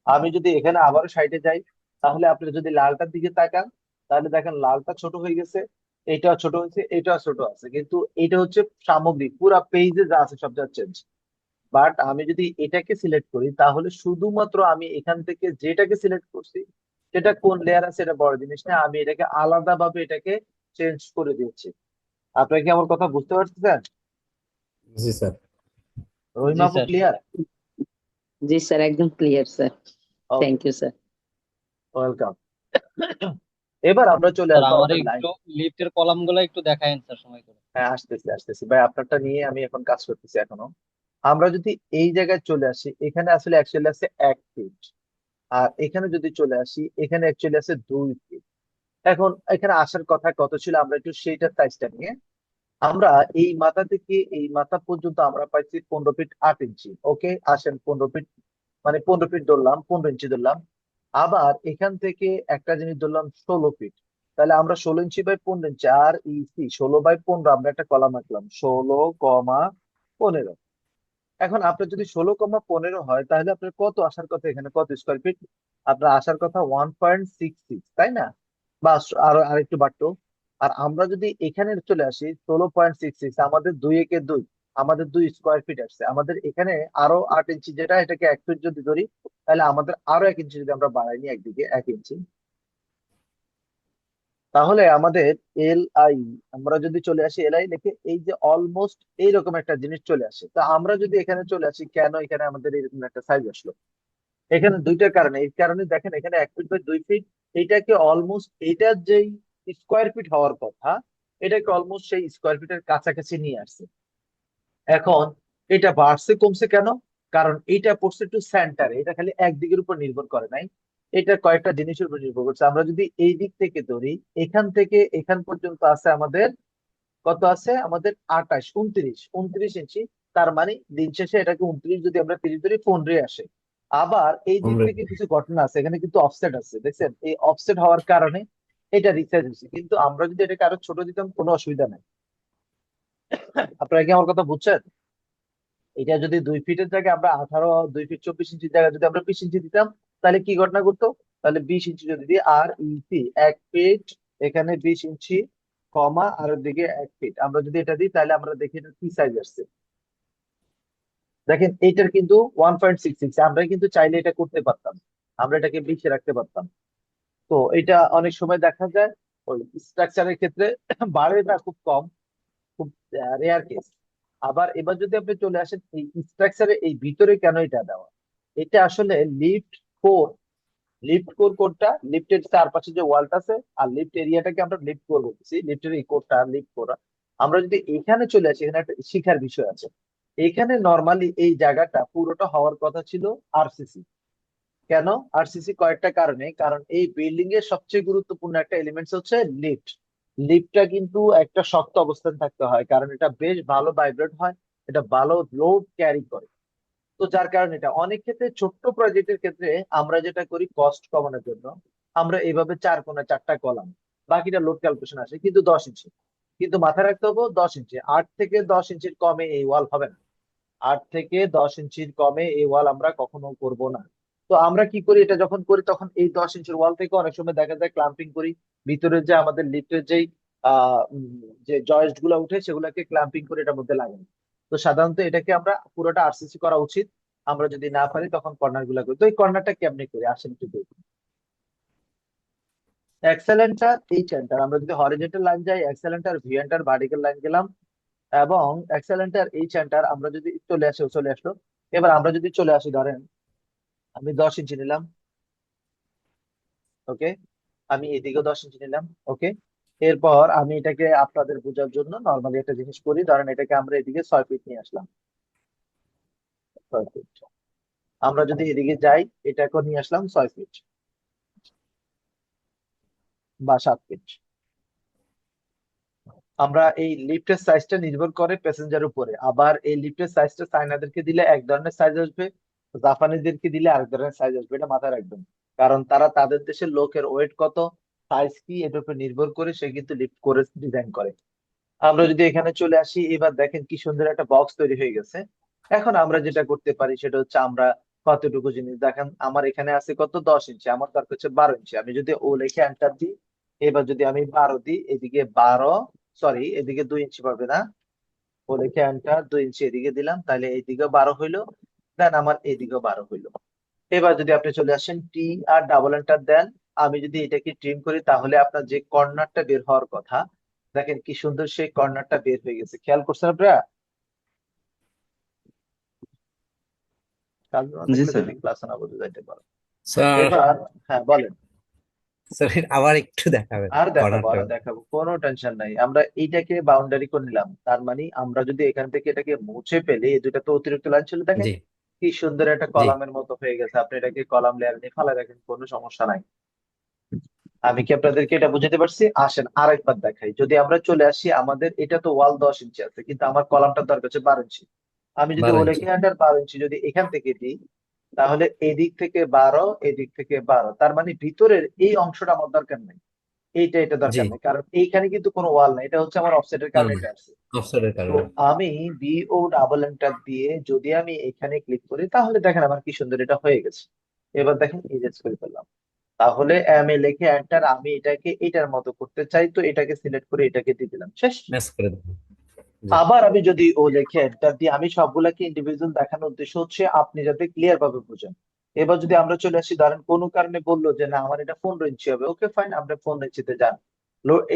আমি যদি এখানে আবারও সাইডে যাই, তাহলে আপনি যদি লালটার দিকে তাকান, তাহলে দেখেন লালটা ছোট হয়ে গেছে, এটাও ছোট হয়েছে, এটাও ছোট আছে, কিন্তু এটা হচ্ছে সামগ্রিক পুরা পেজে যা আছে সব যা চেঞ্জ। বাট আমি যদি এটাকে সিলেক্ট করি, তাহলে শুধুমাত্র আমি এখান থেকে যেটাকে সিলেক্ট করছি সেটা কোন লেয়ার আছে এটা বড় জিনিস না, আমি এটাকে আলাদাভাবে এটাকে চেঞ্জ করে দিচ্ছি। আপনারা কি আমার কথা বুঝতে পারছেন? জি স্যার। রহিম জি আপু স্যার। ক্লিয়ার? জি স্যার, একদম clear sir. Thank you sir. Welcome. এবার আমরা চলে স্যার আসবো আমার আমাদের লাইন। একটু লিফটের কলাম গুলো একটু দেখায়েন স্যার সময় করে। হ্যাঁ, আসতেছি আসতেছি ভাই, আপনারটা নিয়ে আমি এখন কাজ করতেছি এখনো। আমরা যদি এই জায়গায় চলে আসি, এখানে আসলে অ্যাকচুয়ালি আছে 1 ফিট, আর এখানে যদি চলে আসি, এখানে অ্যাকচুয়ালি আছে 2 ফিট। এখন এখানে আসার কথা কত ছিল, আমরা একটু সেইটার সাইজটা নিয়ে, আমরা এই মাথা থেকে এই মাথা পর্যন্ত আমরা পাইছি 15 ফিট 8 ইঞ্চি। ওকে, আসেন 15 ফিট, মানে 15 ফিট ধরলাম, 15 ইঞ্চি ধরলাম। আবার এখান থেকে একটা জিনিস ধরলাম 16 ফিট, তাহলে আমরা 16 inch by 15 inch R EC 16/15 আমরা একটা কলাম আঁকলাম, 16,15। এখন আপনার যদি 16,15 হয়, তাহলে আপনার কত আসার কথা, এখানে কত স্কোয়ার ফিট? আপনার আসার কথা 1.66, তাই না? বা আরো আরেকটু বাড়তো। আর আমরা যদি এখানে চলে আসি 16.66, আমাদের 2 একে 2, আমাদের 2 স্কোয়ার ফিট আসছে। আমাদের এখানে আরো 8 ইঞ্চি, যেটা এটাকে 1 ফিট যদি ধরি, তাহলে আমাদের আরো 1 ইঞ্চি যদি আমরা বাড়াই নি একদিকে 1 ইঞ্চি, তাহলে আমাদের LI, আমরা যদি চলে আসি LI লিখে, এই যে অলমোস্ট এইরকম একটা জিনিস চলে আসে। তা আমরা যদি এখানে চলে আসি, কেন এখানে আমাদের এরকম একটা সাইজ আসলো? এখানে দুইটা কারণে। এই কারণে দেখেন এখানে 1 ফিট বাই 2 ফিট, এটাকে অলমোস্ট এটার যেই স্কোয়ার ফিট হওয়ার কথা, এটাকে অলমোস্ট সেই স্কোয়ার ফিটের কাছাকাছি নিয়ে আসছে। এখন এটা বাড়ছে কমছে কেন? কারণ এটা পড়ছে একটু সেন্টারে, এটা খালি একদিকের উপর নির্ভর করে নাই, এটা কয়েকটা জিনিসের উপর নির্ভর করছে। আমরা যদি এই দিক থেকে ধরি, এখান থেকে এখান পর্যন্ত আছে আমাদের কত আছে, আমাদের 29 ইঞ্চি। তার মানে দিন শেষে এটাকে 29 যদি আমরা 30 ধরি, 15 আসে। আবার এই দিক থেকে কিছু ঘটনা আছে, এখানে কিন্তু অফসেট আছে, দেখছেন? এই অফসেট হওয়ার কারণে এটা রিসাইজ হয়েছে, কিন্তু আমরা যদি এটাকে আরো ছোট দিতাম কোনো অসুবিধা নাই। আপনারা কি আমার কথা বুঝছেন? এটা যদি 2 ফিটের জায়গায় আমরা 2 ফিট 24 ইঞ্চির জায়গায় যদি আমরা 20 ইঞ্চি দিতাম, তাহলে কি ঘটনা ঘটতো? তাহলে 20 ইঞ্চি যদি দিই, আর ইসি 1 ফিট, এখানে 20 ইঞ্চি, কমা আর দিকে 1 ফিট, আমরা যদি এটা দিই, তাহলে আমরা দেখি এটা কি সাইজ আসছে। দেখেন এইটার কিন্তু 1.66, আমরা কিন্তু চাইলে এটা করতে পারতাম, আমরা এটাকে 20-এ রাখতে পারতাম। তো এটা অনেক সময় দেখা যায় ওই স্ট্রাকচারের ক্ষেত্রে বাড়ে না, খুব কম, খুব রেয়ার কেস। আবার এবার যদি আপনি চলে আসেন এই স্ট্রাকচারে, এই ভিতরে কেন এটা দেওয়া, এটা আসলে লিফট কোর। লিফট কোর কোডটা, লিফটের চারপাশে যে ওয়ালটা আছে, আর লিফট এরিয়াটাকে আমরা লিফট কোর বলতেছি, লিফটের এই কোডটা লিফট কোর। আমরা যদি এখানে চলে আসি, এখানে একটা শিখার বিষয় আছে। এখানে নর্মালি এই জায়গাটা পুরোটা হওয়ার কথা ছিল আরসিসি। কেন আরসিসি? কয়েকটা কারণে। কারণ এই বিল্ডিং এর সবচেয়ে গুরুত্বপূর্ণ একটা এলিমেন্টস হচ্ছে লিফট। লিফটটা কিন্তু একটা শক্ত অবস্থান থাকতে হয়, কারণ এটা বেশ ভালো ভাইব্রেট হয়, এটা ভালো লোড ক্যারি করে। তো যার কারণে এটা অনেক ক্ষেত্রে ছোট্ট প্রজেক্টের ক্ষেত্রে আমরা যেটা করি কস্ট কমানোর জন্য, আমরা এইভাবে 4 কোণে 4টা কলাম, বাকিটা লোড ক্যালকুলেশন আসে, কিন্তু 10 ইঞ্চি। কিন্তু মাথায় রাখতে হবে 10 ইঞ্চি, 8 থেকে 10 ইঞ্চির কমে এই ওয়াল হবে না। 8 থেকে 10 ইঞ্চির কমে এই ওয়াল আমরা কখনো করব না। তো আমরা কি করি, এটা যখন করি তখন এই 10 ইঞ্চির ওয়াল থেকে অনেক সময় দেখা যায় ক্লাম্পিং করি, ভিতরে যে আমাদের লিফটের যেই যে জয়েস্ট গুলো উঠে সেগুলোকে ক্লাম্পিং করে এটার মধ্যে লাগাই। তো সাধারণত এটাকে আমরা পুরোটা আরসিসি করা উচিত। আমরা যদি না পারি তখন কর্নার গুলা করি। তো এই কর্নারটা কেমনি করি আসেন একটু দেখি। এক্সেলেন্টার এইচ এন্টার, আমরা যদি হরিজন্টাল লাইন যাই, এক্সেলেন্টার ভি এন্টার ভার্টিক্যাল লাইন গেলাম, এবং এক্সেলেন্টার এইচ এন্টার আমরা যদি চলে আসলো। এবার আমরা যদি চলে আসি, ধরেন আমি 10 ইঞ্চি নিলাম, ওকে, আমি এদিকেও 10 ইঞ্চি নিলাম, ওকে। এরপর আমি এটাকে আপনাদের বোঝার জন্য নর্মালি একটা জিনিস করি, ধরেন এটাকে আমরা এদিকে 6 ফিট নিয়ে আসলাম, 6 ফিট। আমরা যদি এদিকে যাই, এটাকে নিয়ে আসলাম 6 ফিট বা 7 ফিট। আমরা এই লিফটের সাইজটা নির্ভর করে প্যাসেঞ্জার উপরে, আবার এই লিফটের সাইজটা চাইনাদেরকে দিলে এক ধরনের সাইজ আসবে, জাপানিদেরকে দিলে আরেক ধরনের সাইজ আসবে, এটা মাথায় রাখবেন। কারণ তারা তাদের দেশের লোকের ওয়েট কত, সাইজ কি, এটার উপর নির্ভর করে সে কিন্তু লিফট করে ডিজাইন করে। আমরা যদি এখানে চলে আসি, এবার দেখেন কি সুন্দর একটা বক্স তৈরি হয়ে গেছে। এখন আমরা যেটা করতে পারি সেটা হচ্ছে আমরা কতটুকু জিনিস দেখেন, আমার এখানে আছে কত 10 ইঞ্চি, আমার দরকার হচ্ছে 12 ইঞ্চি। আমি যদি ও লিখে এন্টার দিই, এবার যদি আমি 12 দিই, এদিকে 12, সরি এদিকে 2 ইঞ্চি পাবে না, ও লিখে এন্টার 2 ইঞ্চি এদিকে দিলাম, তাহলে এইদিকে 12 হইলো, দেন আমার এইদিকেও 12 হইলো। এবার যদি আপনি চলে আসেন টি আর ডাবল এন্টার দেন, আমি যদি এটাকে ট্রিম করি তাহলে আপনার যে কর্নারটা বের হওয়ার কথা, দেখেন কি সুন্দর সেই কর্নারটা বের হয়ে গেছে। খেয়াল করছেন আপনারা? কাজ না জি থাকলে স্যার। যদি ক্লাসে না বোঝা যাইতে পারে। স্যার এবার হ্যাঁ বলেন। স্যার আবার একটু দেখাবেন আর দেখাবো, কর্নারটা। আরো দেখাবো, কোনো টেনশন নাই। আমরা এইটাকে বাউন্ডারি করে নিলাম, তার মানে আমরা যদি এখান থেকে এটাকে মুছে ফেলি, এই দুটা তো অতিরিক্ত লাইন ছিল, দেখেন জি কি সুন্দর একটা জি কলামের মতো হয়ে গেছে। আপনি এটাকে কলাম লেয়ার নিয়ে ফালা দেখেন, কোনো সমস্যা নাই। আমি কি আপনাদেরকে এটা বুঝাতে পারছি? আসেন আরেকবার দেখাই। যদি আমরা চলে আসি, আমাদের এটা তো ওয়াল 10 ইঞ্চি আছে, কিন্তু আমার কলামটার দরকার হচ্ছে 12 ইঞ্চি। আমি যদি 12 ও ইঞ্চি। লেখে আন্ডার 12 ইঞ্চি যদি এখান থেকে দিই, তাহলে এদিক থেকে 12, এদিক থেকে 12, তার মানে ভিতরের এই অংশটা আমার দরকার নেই, এটা জি দরকার নেই, কারণ এইখানে কিন্তু কোনো ওয়াল নাই, এটা হচ্ছে আমার অফসেটের ওয়াল কারণে না, এটা আছে। অফসেটের তো কারণে। আমি বিও ডাবল এন্টার দিয়ে যদি আমি এখানে ক্লিক করি, তাহলে দেখেন আমার কি সুন্দর এটা হয়ে গেছে। এবার দেখেন ইরেজ করে ফেললাম। তাহলে এম এ লিখে এন্টার, আমি এটাকে এটার মতো করতে চাই, তো এটাকে সিলেক্ট করে এটাকে দিয়ে দিলাম, শেষ। ম্যাচ করে দেবো। জি আবার আমি যদি ও লিখে এন্টার দিই, আমি সবগুলাকে ইন্ডিভিজুয়াল দেখানোর উদ্দেশ্য হচ্ছে আপনি যাতে ক্লিয়ার ভাবে বুঝেন। এবার যদি আমরা চলে আসি, ধরেন কোনো কারণে বললো যে না আমার এটা 15 ইঞ্চি হবে, ওকে ফাইন, আপনি 15 ইঞ্চিতে যান।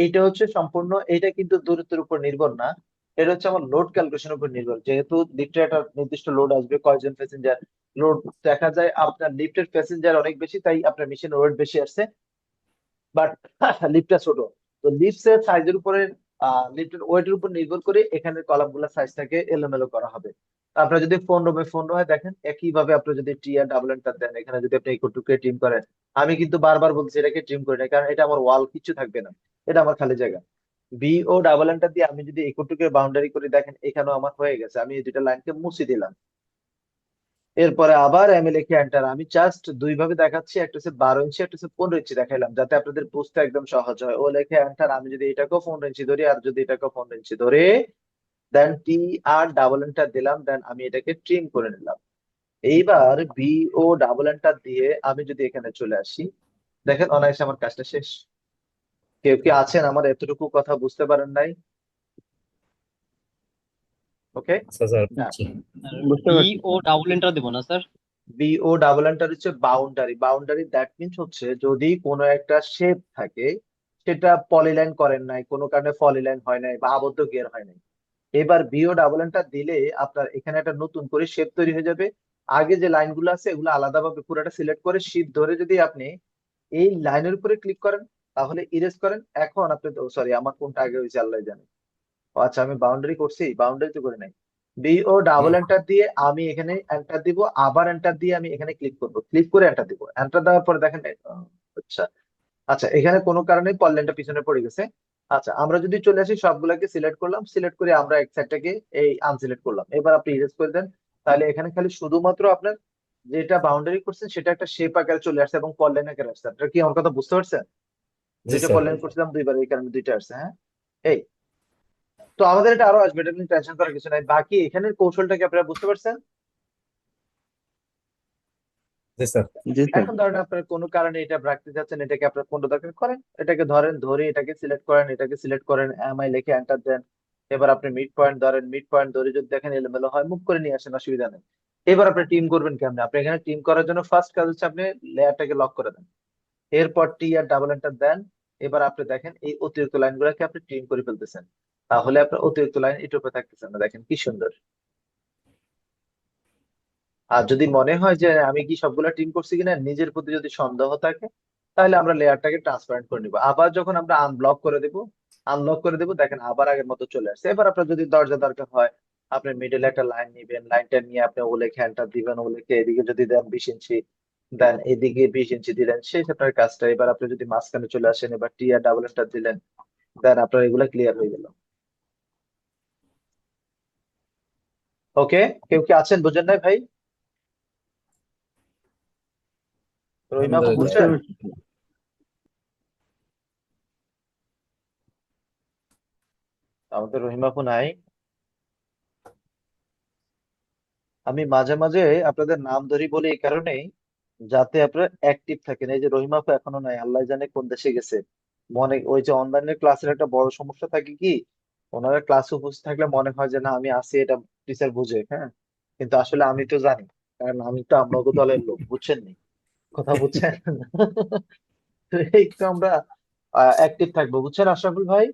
এইটা হচ্ছে সম্পূর্ণ, এটা কিন্তু দূরত্বের উপর নির্ভর না, এটা হচ্ছে আমার লোড ক্যালকুলেশনের উপর নির্ভর। যেহেতু লিফটে একটা নির্দিষ্ট লোড আসবে, কয়জন প্যাসেঞ্জার লোড, দেখা যায় আপনার লিফটের প্যাসেঞ্জার অনেক বেশি, তাই আপনার মেশিন ওয়েট বেশি আসছে, বাট লিফটটা ছোট। তো লিফটের সাইজের উপরে, লিফটের ওয়েটের উপর নির্ভর করে এখানে কলাম গুলা সাইজটাকে এলোমেলো করা হবে। আপনার যদি 15 বাই 15 হয়, দেখেন একইভাবে আপনি যদি টি আর ডাবল এন্টার দেন, এখানে যদি আপনি টুকে ট্রিম করেন, আমি কিন্তু বারবার বলছি এটাকে ট্রিম করি না, কারণ এটা আমার ওয়াল কিছু থাকবে না, এটা আমার খালি জায়গা। বি ও ডাবল এন্টার দিয়ে আমি যদি টুকে বাউন্ডারি করে, দেখেন এখানেও আমার হয়ে গেছে। আমি এই দুইটা লাইনকে মুছে দিলাম, এরপরে আবার এমএ লিখে এন্টার। আমি জাস্ট দুই ভাবে দেখাচ্ছি, একটা হচ্ছে 12 ইঞ্চি, একটা হচ্ছে 15 ইঞ্চি দেখাইলাম, যাতে আপনাদের বুঝতে একদম সহজ হয়। ও লিখে এন্টার, আমি যদি এটাকেও 15 ইঞ্চি ধরি আর যদি এটাকেও 15 ইঞ্চি ধরে, দেন টি আর ডাবল এন্টার দিলাম, দেন আমি এটাকে ট্রিম করে নিলাম। এইবার বি ও ডাবল এন্টার দিয়ে আমি যদি এখানে চলে আসি, দেখেন অনায়াসে আমার কাজটা শেষ। কেউ কি আছেন আমার এতটুকু কথা বুঝতে পারেন নাই? ওকে, আচ্ছা স্যার না। বুঝছি। বুঝতে বি পারছি ও ডাবল এন্টার দেবো না sir? B O double enter হচ্ছে বাউন্ডারি। বাউন্ডারি দ্যাট মিনস হচ্ছে যদি কোনো একটা শেপ থাকে, সেটা পলিলাইন করেন নাই, কোনো কারণে পলিলাইন হয় নাই বা আবদ্ধ গিয়ার হয় নাই, এবার বিও ডাবল এন্টার দিলে আপনার এখানে একটা নতুন করে শেপ তৈরি হয়ে যাবে। আগে যে লাইনগুলো আছে এগুলো আলাদাভাবে পুরোটা সিলেক্ট করে শিফট ধরে যদি আপনি এই লাইনের উপরে ক্লিক করেন, তাহলে ইরেজ করেন। এখন আপনি, সরি আমার কোনটা আগে হয়েছে আল্লাহ জানে। ও আচ্ছা, আমি বাউন্ডারি করছি, বাউন্ডারি তো করে নাই। বি ও ডাবল না এন্টার দিয়ে আমি এখানে এন্টার দিব, আবার এন্টার দিয়ে আমি এখানে ক্লিক করব, ক্লিক করে এন্টার দিব। এন্টার দেওয়ার পরে দেখেন আচ্ছা, আচ্ছা এখানে কোনো কারণে পল লাইনটা পিছনে পড়ে গেছে। আচ্ছা, আমরা যদি চলে আসি, সবগুলাকে সিলেক্ট করলাম, সিলেক্ট করে আমরা এক সাইডটাকে এই আনসিলেক্ট করলাম, এবার আপনি ইরেজ করে দেন। তাহলে এখানে খালি শুধুমাত্র আপনার যেটা বাউন্ডারি করছেন সেটা একটা শেপ আকারে চলে আসছে এবং পল লাইন আকারে আসছে। আপনারা কি আমার কথা বুঝতে পারছেন? জি দুইটা স্যার। পল লাইন করছিলাম দুইবার, এই কারণে দুইটা আসছে। হ্যাঁ, এই তো আমাদের এটা আরো আসবে, এটা নিয়ে টেনশন করার কিছু নাই। বাকি এখানের কৌশলটাকে আপনারা বুঝতে পারছেন? জি স্যার। জি স্যার। এখন ধরেন আপনার কোনো কারণে এটা রাখতে চাচ্ছেন, এটাকে আপনার কোনটা দরকার করেন, এটাকে ধরেন ধরে এটাকে সিলেক্ট করেন, এটাকে সিলেক্ট করেন, এমআই লিখে এন্টার দেন। এবার আপনি মিড পয়েন্ট ধরেন, মিড পয়েন্ট ধরে যদি দেখেন এলোমেলো হয়, মুভ করে নিয়ে আসেন, অসুবিধা নেই। এবার আপনি টিম করবেন কেমনে? আপনি এখানে টিম করার জন্য ফার্স্ট কাজ হচ্ছে আপনি লেয়ারটাকে লক করে দেন, এরপর টি আর ডাবল এন্টার দেন। এবার আপনি দেখেন এই অতিরিক্ত লাইনগুলোকে আপনি টিম করে ফেলতেছেন, তাহলে আপনার অতিরিক্ত লাইন এটার উপরে থাকতেছে না, দেখেন কি সুন্দর। আর যদি মনে হয় যে আমি কি সবগুলা টিম করছি কিনা, নিজের প্রতি যদি সন্দেহ থাকে, তাহলে আমরা লেয়ারটাকে ট্রান্সপারেন্ট করে নিব। আবার যখন আমরা আনলক করে দেবো, দেখেন আবার আগের মতো চলে আসছে। এবার আপনার যদি দরজা দরকার হয়, আপনি মিডলে একটা লাইন নিবেন, লাইনটা নিয়ে আপনি ওলেকে এন্টার দিবেন, ওলেকে এদিকে যদি দেন 20 ইঞ্চি, দেন এদিকে 20 ইঞ্চি দিলেন, শেষ আপনার কাজটা। এবার আপনি যদি মাঝখানে চলে আসেন, এবার টি আর ডাবল এন্টার দিলেন, দেন আপনার এগুলা ক্লিয়ার হয়ে গেল। ওকে, কেউ কি আছেন বুঝেন নাই ভাই? রহিমা আপু আলহামদুলিল্লাহ। বুঝতে বুঝছেন? পারছি। আমাদের রহিমা আপু নাই। আমি মাঝে মাঝে আপনাদের নাম ধরি বলি এই কারণেই, যাতে আপনারা অ্যাক্টিভ থাকেন। এই যে রহিমা আপু এখনো নাই, আল্লাহ জানে কোন দেশে গেছে। মনে ওই যে অনলাইনের ক্লাসের একটা বড় সমস্যা থাকে কি, ওনারা ক্লাসে উপস্থিত থাকলে মনে হয় যে না আমি আছি, এটা টিচার বুঝে, হ্যাঁ। কিন্তু আসলে আমি তো জানি, কারণ আমি তো আপনাকে দলের লোক, বুঝছেন নি কথা বুঝছেন। তো একটু আমরা অ্যাক্টিভ থাকবো, বুঝছেন আশরাফুল ভাই।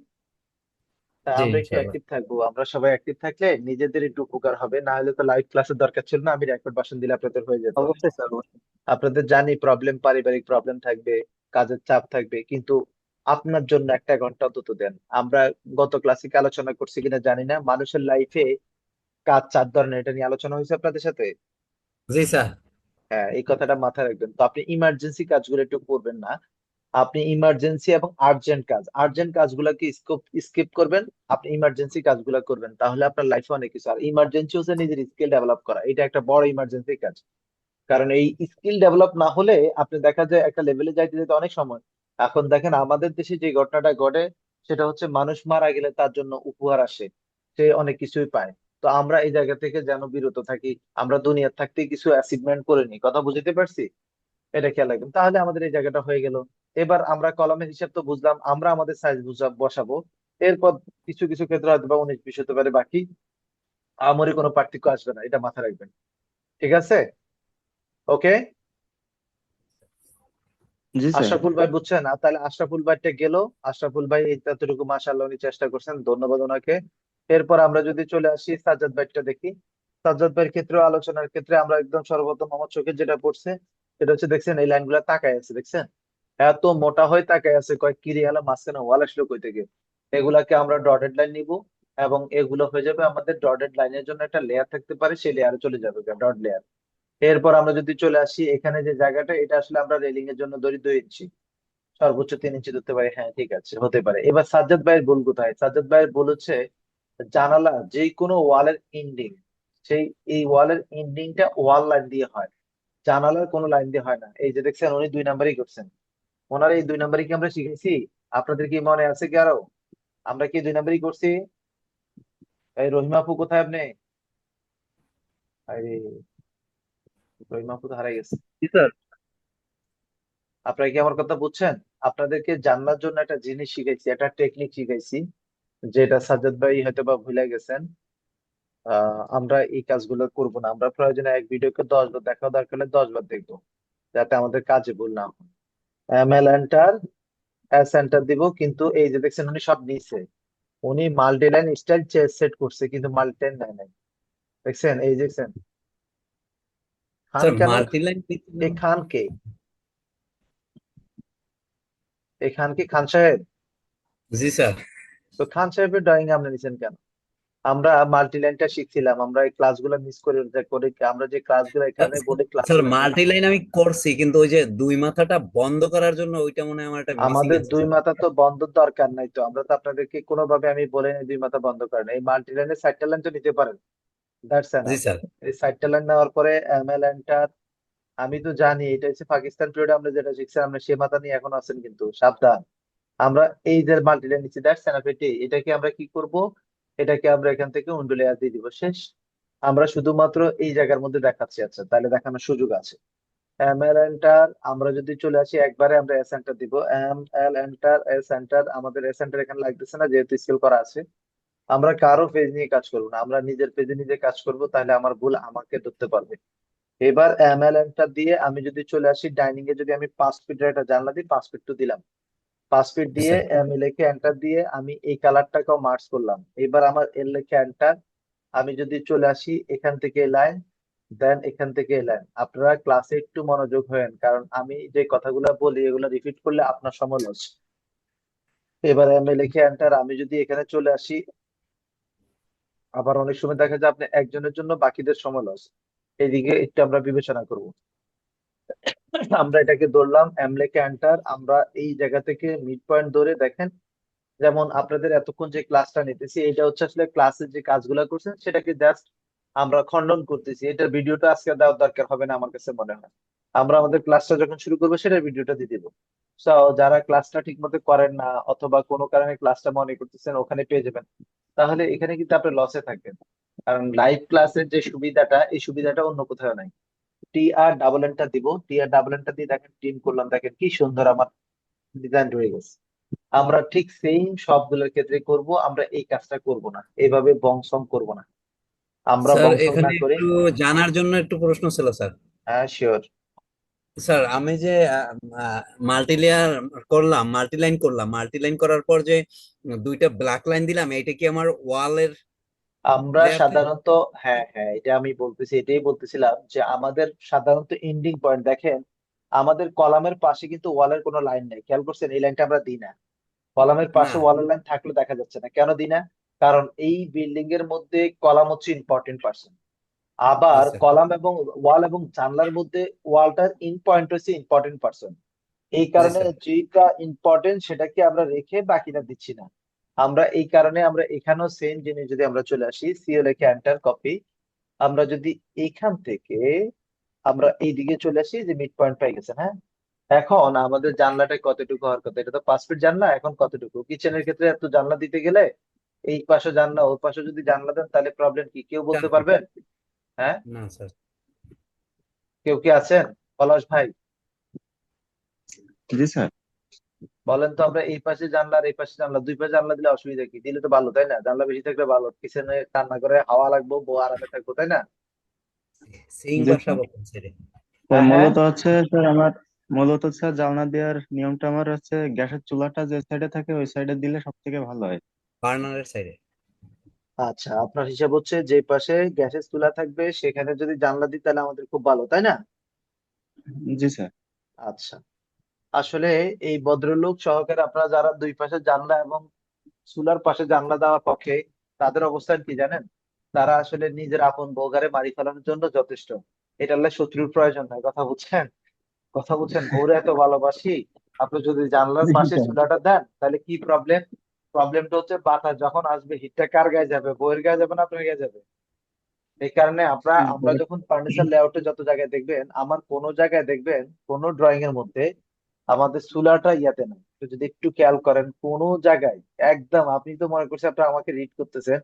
জি আমরা একটু ইনশাল্লাহ। অ্যাক্টিভ থাকবো, আমরা সবাই অ্যাক্টিভ থাকলে নিজেদের একটু উপকার হবে। না হলে তো লাইভ ক্লাসের দরকার ছিল না, আমি রেকর্ড ভার্সন দিলে আপনাদের হয়ে যেত। অবশ্যই স্যার, অবশ্যই। আপনাদের জানি প্রবলেম, পারিবারিক প্রবলেম থাকবে, কাজের চাপ থাকবে, কিন্তু আপনার জন্য একটা ঘন্টা অন্তত দেন। আমরা গত ক্লাসে কি আলোচনা করছি কিনা জানি না, মানুষের লাইফে কাজ 4 ধরনের, এটা নিয়ে আলোচনা হয়েছে আপনাদের সাথে। জি স্যার। হ্যাঁ, এই কথাটা মাথায় রাখবেন। তো আপনি ইমার্জেন্সি কাজগুলো একটু করবেন না। আপনি ইমার্জেন্সি এবং আর্জেন্ট কাজগুলোকে স্কিপ করবেন। আপনি ইমার্জেন্সি কাজগুলো করবেন, তাহলে আপনার লাইফে অনেক কিছু। আর ইমার্জেন্সি হচ্ছে নিজের স্কিল ডেভেলপ করা, এটা একটা বড় ইমার্জেন্সি কাজ। কারণ এই স্কিল ডেভেলপ না হলে আপনি দেখা যায় একটা লেভেলে যাইতে যেতে অনেক সময়। এখন দেখেন আমাদের দেশে যে ঘটনাটা ঘটে, সেটা হচ্ছে মানুষ মারা গেলে তার জন্য উপহার আসে, সে অনেক কিছুই পায়। তো আমরা এই জায়গা থেকে যেন বিরত থাকি, আমরা দুনিয়ার থাকতে কিছু অ্যাচিভমেন্ট করে নিই, কথা বুঝতে পারছি। এটা খেয়াল রাখবেন, তাহলে আমাদের এই জায়গাটা হয়ে গেল। এবার আমরা কলমের হিসাব তো বুঝলাম, আমরা আমাদের সাইজ বসাবো। এরপর কিছু কিছু ক্ষেত্রে হয়তো বা 19-20 হতে পারে, বাকি আমারই কোনো পার্থক্য আসবে না, এটা মাথায় রাখবেন। ঠিক আছে, ওকে। জি স্যার। আশরাফুল ভাই বুঝছেন, আর তাহলে আশরাফুল ভাইটা গেল। আশরাফুল ভাই এই এতটুকু মাশাআল্লাহ উনি চেষ্টা করছেন, ধন্যবাদ ওনাকে। এরপর আমরা যদি চলে আসি সাজ্জাদ ভাইটা দেখি। সাজ্জাদ ভাইয়ের ক্ষেত্রে আলোচনার ক্ষেত্রে আমরা একদম সর্বপ্রথম আমার চোখে যেটা পড়ছে, সেটা হচ্ছে দেখছেন এই লাইনগুলো তাকায় আছে, দেখছেন এত মোটা হয়ে তাকায় আছে, কয়েক কিরি আলা মাঝখানে ওয়াল আসলো কই থেকে। এগুলাকে আমরা ডটেড লাইন নিব, এবং এগুলো হয়ে যাবে আমাদের ডটেড লাইনের জন্য একটা লেয়ার থাকতে পারে, সেই লেয়ারে চলে যাবে ডট লেয়ার। এরপর আমরা যদি চলে আসি এখানে যে জায়গাটা, এটা আসলে আমরা রেলিং এর জন্য ধরি 2 ইঞ্চি, সর্বোচ্চ 3 ইঞ্চি ধরতে পারি। হ্যাঁ ঠিক আছে, হতে পারে। এবার সাজ্জাদ ভাইয়ের ভুল কোথায়, সাজ্জাদ ভাইয়ের ভুল হচ্ছে জানালা যে কোনো ওয়ালের এন্ডিং, সেই এই ওয়ালের এন্ডিংটা ওয়াল লাইন দিয়ে হয়, জানালার কোনো লাইন দিয়ে হয় না। এই যে দেখছেন উনি 2 নাম্বারই করছেন, ওনার এই 2 নাম্বারই কি আমরা শিখেছি? আপনাদের কি মনে আছে কি আরো? আমরা কি 2 নাম্বারই করছি? এই রহিমা আপু কোথায় আপনি? আরে, রহিমা আপু তো হারাই গেছে। জি স্যার। আপনারা কি আমার কথা বুঝছেন? আপনাদেরকে জানার জন্য একটা জিনিস শিখাইছি, একটা টেকনিক শিখাইছি, যেটা সাজ্জাদ ভাই হয়তো বা ভুলে গেছেন। আমরা এই কাজগুলো করব না, আমরা প্রয়োজনে এক ভিডিওকে 10 বার দেখা দরকার হলে 10 বার দেখবো, যাতে আমাদের কাজে ভুল না হয়। এমএল এন্টার, এস এন্টার দিব, কিন্তু এই যে দেখছেন উনি সব নিছে, উনি মাল্টি লাইন স্টাইল সেট করছে কিন্তু মাল্টি লাইন নেয় নাই। দেখছেন, এই দেখছেন খান স্যার কেন, মাল্টি লাইন এই খান কে, এই খান কি খান সাহেব? জি স্যার। তো খান সাহেবের ড্রয়িং আপনি নিছেন কেন? আমরা মাল্টি লাইনটা শিখছিলাম, আমরা এই ক্লাসগুলো মিস করে করে আমরা যে ক্লাসগুলো এখানে বোর্ডে ক্লাস স্যার করেছি, মাল্টি লাইন আমি করছি, কিন্তু ওই যে দুই মাথাটা বন্ধ করার জন্য ওইটা মনে হয় আমার একটা মিসিং আমাদের আছে দুই স্যার। মাথা তো বন্ধ দরকার নাই তো, আমরা তো আপনাদেরকে কোনোভাবে আমি বলে নাই 2 মাথা বন্ধ করেন। এই মাল্টি লাইনের 4টা লাইন তো নিতে পারেন, দ্যাটস জি এনাফ। স্যার। এই 4টা লাইন নেওয়ার পরে এমএল এন্টার, আমি তো জানি এটা হচ্ছে পাকিস্তান পিরিয়ড আমরা যেটা শিখছি, আমরা সে মাথা নিয়ে এখন আছেন, কিন্তু সাবধান। আমরা এই যে মাল্টি লাইন নিচ্ছি, দ্যাটস এনাফ। এটাকে আমরা কি করব, এটাকে আমরা এখান থেকে উন্ডু লেয়ার দিয়ে দিব, শেষ। আমরা শুধুমাত্র এই জায়গার মধ্যে দেখাচ্ছি, আচ্ছা তাহলে দেখানোর সুযোগ আছে। এম এল এন্টার, আমরা যদি চলে আসি একবারে আমরা এস এন্টার দিব, M L enter S enter. আমাদের এস এন্টার এখানে লাগতেছে না, যেহেতু স্কেল করা আছে। আমরা কারো পেজ নিয়ে কাজ করবো না, আমরা নিজের পেজে নিজে কাজ করব, তাহলে আমার ভুল আমাকে ধরতে পারবে। এবার এম এল এন্টার দিয়ে আমি যদি চলে আসি ডাইনিং এ, যদি আমি 5 ফিটের একটা জানলা দিই, 5 ফিট তো দিলাম। 5 ফিট জি দিয়ে স্যার। এম এ লিখে এন্টার দিয়ে আমি এই কালারটাকেও মার্চ করলাম। এবার আমার এল লিখে এন্টার, আমি যদি চলে আসি এখান থেকে লাইন, দেন এখান থেকে এলেন। আপনারা ক্লাসে একটু মনোযোগ হয়েন, কারণ আমি যে কথাগুলো বলি এগুলো রিপিট করলে আপনার সময় লস। এবার আমি লিখে এন্টার, আমি যদি এখানে চলে আসি, আবার অনেক সময় দেখা যায় আপনি একজনের জন্য বাকিদের সময় লস, এইদিকে একটু আমরা বিবেচনা করব। আমরা এটাকে ধরলাম এম লিখে এন্টার, আমরা এই জায়গা থেকে মিড পয়েন্ট ধরে দেখেন, যেমন আপনাদের এতক্ষণ যে ক্লাসটা নিতেছি, এটা হচ্ছে আসলে ক্লাসের যে কাজগুলো করছেন সেটাকে জাস্ট আমরা খণ্ডন করতেছি, এটার ভিডিওটা আজকে দেওয়ার দরকার হবে না আমার কাছে মনে হয়। আমরা আমাদের ক্লাসটা যখন শুরু করবো সেটার ভিডিওটা দিয়ে দিব। তো যারা ক্লাসটা ঠিক মতো করেন না, অথবা কোনো কারণে ক্লাসটা মনে করতেছেন, ওখানে পেয়ে যাবেন। তাহলে এখানে কিন্তু আপনি লসে থাকবেন। কারণ লাইভ ক্লাসের যে সুবিধাটা, এই সুবিধাটা অন্য কোথাও নাই। TR দিব, TR দিয়ে দেখেন টিম করলাম, দেখেন কি সুন্দর আমার ডিজাইন হয়ে গেছে। আমরা ঠিক সেম সবগুলোর ক্ষেত্রে করব, আমরা এই কাজটা করব না, এইভাবে বংশং করব না, আমরা স্যার বংশং না এখানে করে। একটু জানার জন্য একটু প্রশ্ন ছিল স্যার। হ্যাঁ, শিওর। স্যার আমি যে মাল্টি লাইন করার পর যে দুইটা ব্ল্যাক লাইন দিলাম, এটা কি আমার ওয়ালের আমরা লেয়ার থেকে? সাধারণত, হ্যাঁ হ্যাঁ, এটা আমি বলতেছি, এটাই বলতেছিলাম যে আমাদের সাধারণত এন্ডিং পয়েন্ট দেখেন, আমাদের কলামের পাশে কিন্তু ওয়ালের কোনো লাইন নেই, খেয়াল করছেন? এই লাইনটা আমরা দিই না। কলামের না। পাশে ওয়ালের লাইন থাকলে দেখা যাচ্ছে না, কেন দিই না? কারণ এই বিল্ডিং এর মধ্যে কলাম হচ্ছে ইম্পর্টেন্ট পার্সন। আবার আচ্ছা কলাম এবং ওয়াল এবং জানলার মধ্যে ওয়ালটার ইন পয়েন্ট হচ্ছে ইম্পর্টেন্ট পার্সন। এই জি কারণে স্যার। যেটা ইম্পর্টেন্ট সেটাকে আমরা রেখে বাকিটা দিচ্ছি না। আমরা এই কারণে আমরা এখানেও সেম জিনিস, যদি আমরা চলে আসি সিও লিখে এন্টার কপি, আমরা যদি এইখান থেকে আমরা এইদিকে চলে আসি, যে মিড পয়েন্ট পাই গেছেন, হ্যাঁ। এখন আমাদের জানলাটা কতটুকু হওয়ার কথা? এটা তো 5 ফিট জানলা, এখন কতটুকু? কিচেনের ক্ষেত্রে এত জানলা দিতে গেলে এই পাশে জানলা, ওই পাশে যদি জানলা দেন তাহলে প্রবলেম কি, কেউ বলতে 4 ফিট। পারবেন? হ্যাঁ, না স্যার। কেউ কি আছেন? পলাশ ভাই, জি স্যার। বলেন তো, আমরা এই পাশে জানলা আর এই পাশে জানলা, দুই পাশে জানলা দিলে অসুবিধা কি? দিলে তো ভালো, তাই না? জানলা বেশি থাকলে ভালো, পিছনে রান্না করে হাওয়া লাগবো, বউ আরামে থাকবো, তাই না? সিং জি স্যার। বসাবো কোন সাইডে? স্যার হ্যাঁ হ্যাঁ, মূলত স্যার জানলা দেওয়ার নিয়মটা আমার হচ্ছে গ্যাসের চুলাটা যে সাইডে থাকে ওই সাইডে দিলে সব থেকে ভালো হয়। বার্নারের সাইডে। আচ্ছা, আপনার হিসাব হচ্ছে যে পাশে গ্যাসের চুলা থাকবে সেখানে যদি জানলা দিই তাহলে আমাদের খুব ভালো, তাই না? জি স্যার। আচ্ছা, আসলে এই ভদ্রলোক সহকারে আপনারা যারা দুই পাশে জানলা এবং চুলার পাশে জানলা দেওয়ার পক্ষে, তাদের অবস্থান কি জানেন? তারা আসলে নিজের আপন বউগারে মারি ফেলানোর জন্য যথেষ্ট। এটা হলে শত্রুর প্রয়োজন নাই, কথা বুঝছেন? কথা বুঝছেন, বউরে এত ভালোবাসি, আপনি যদি জানলার জি পাশে স্যার। চুলাটা দেন তাহলে কি প্রবলেম? প্রবলেমটা হচ্ছে বাতাস যখন আসবে, হিটটা কার গায়ে যাবে? বউয়ের গায়ে যাবে না আপনার গায়ে যাবে? এই কারণে আমরা আমরা যখন ফার্নিচার লেআউটে যত জায়গায় দেখবেন, আমার কোনো জায়গায় দেখবেন, কোনো ড্রয়িং এর মধ্যে আমাদের চুলাটা ইয়াতে না, একটু যদি একটু খেয়াল করেন কোনো জায়গায়, একদম আপনি তো মনে করছেন আপনি আমাকে রিড করতেছেন,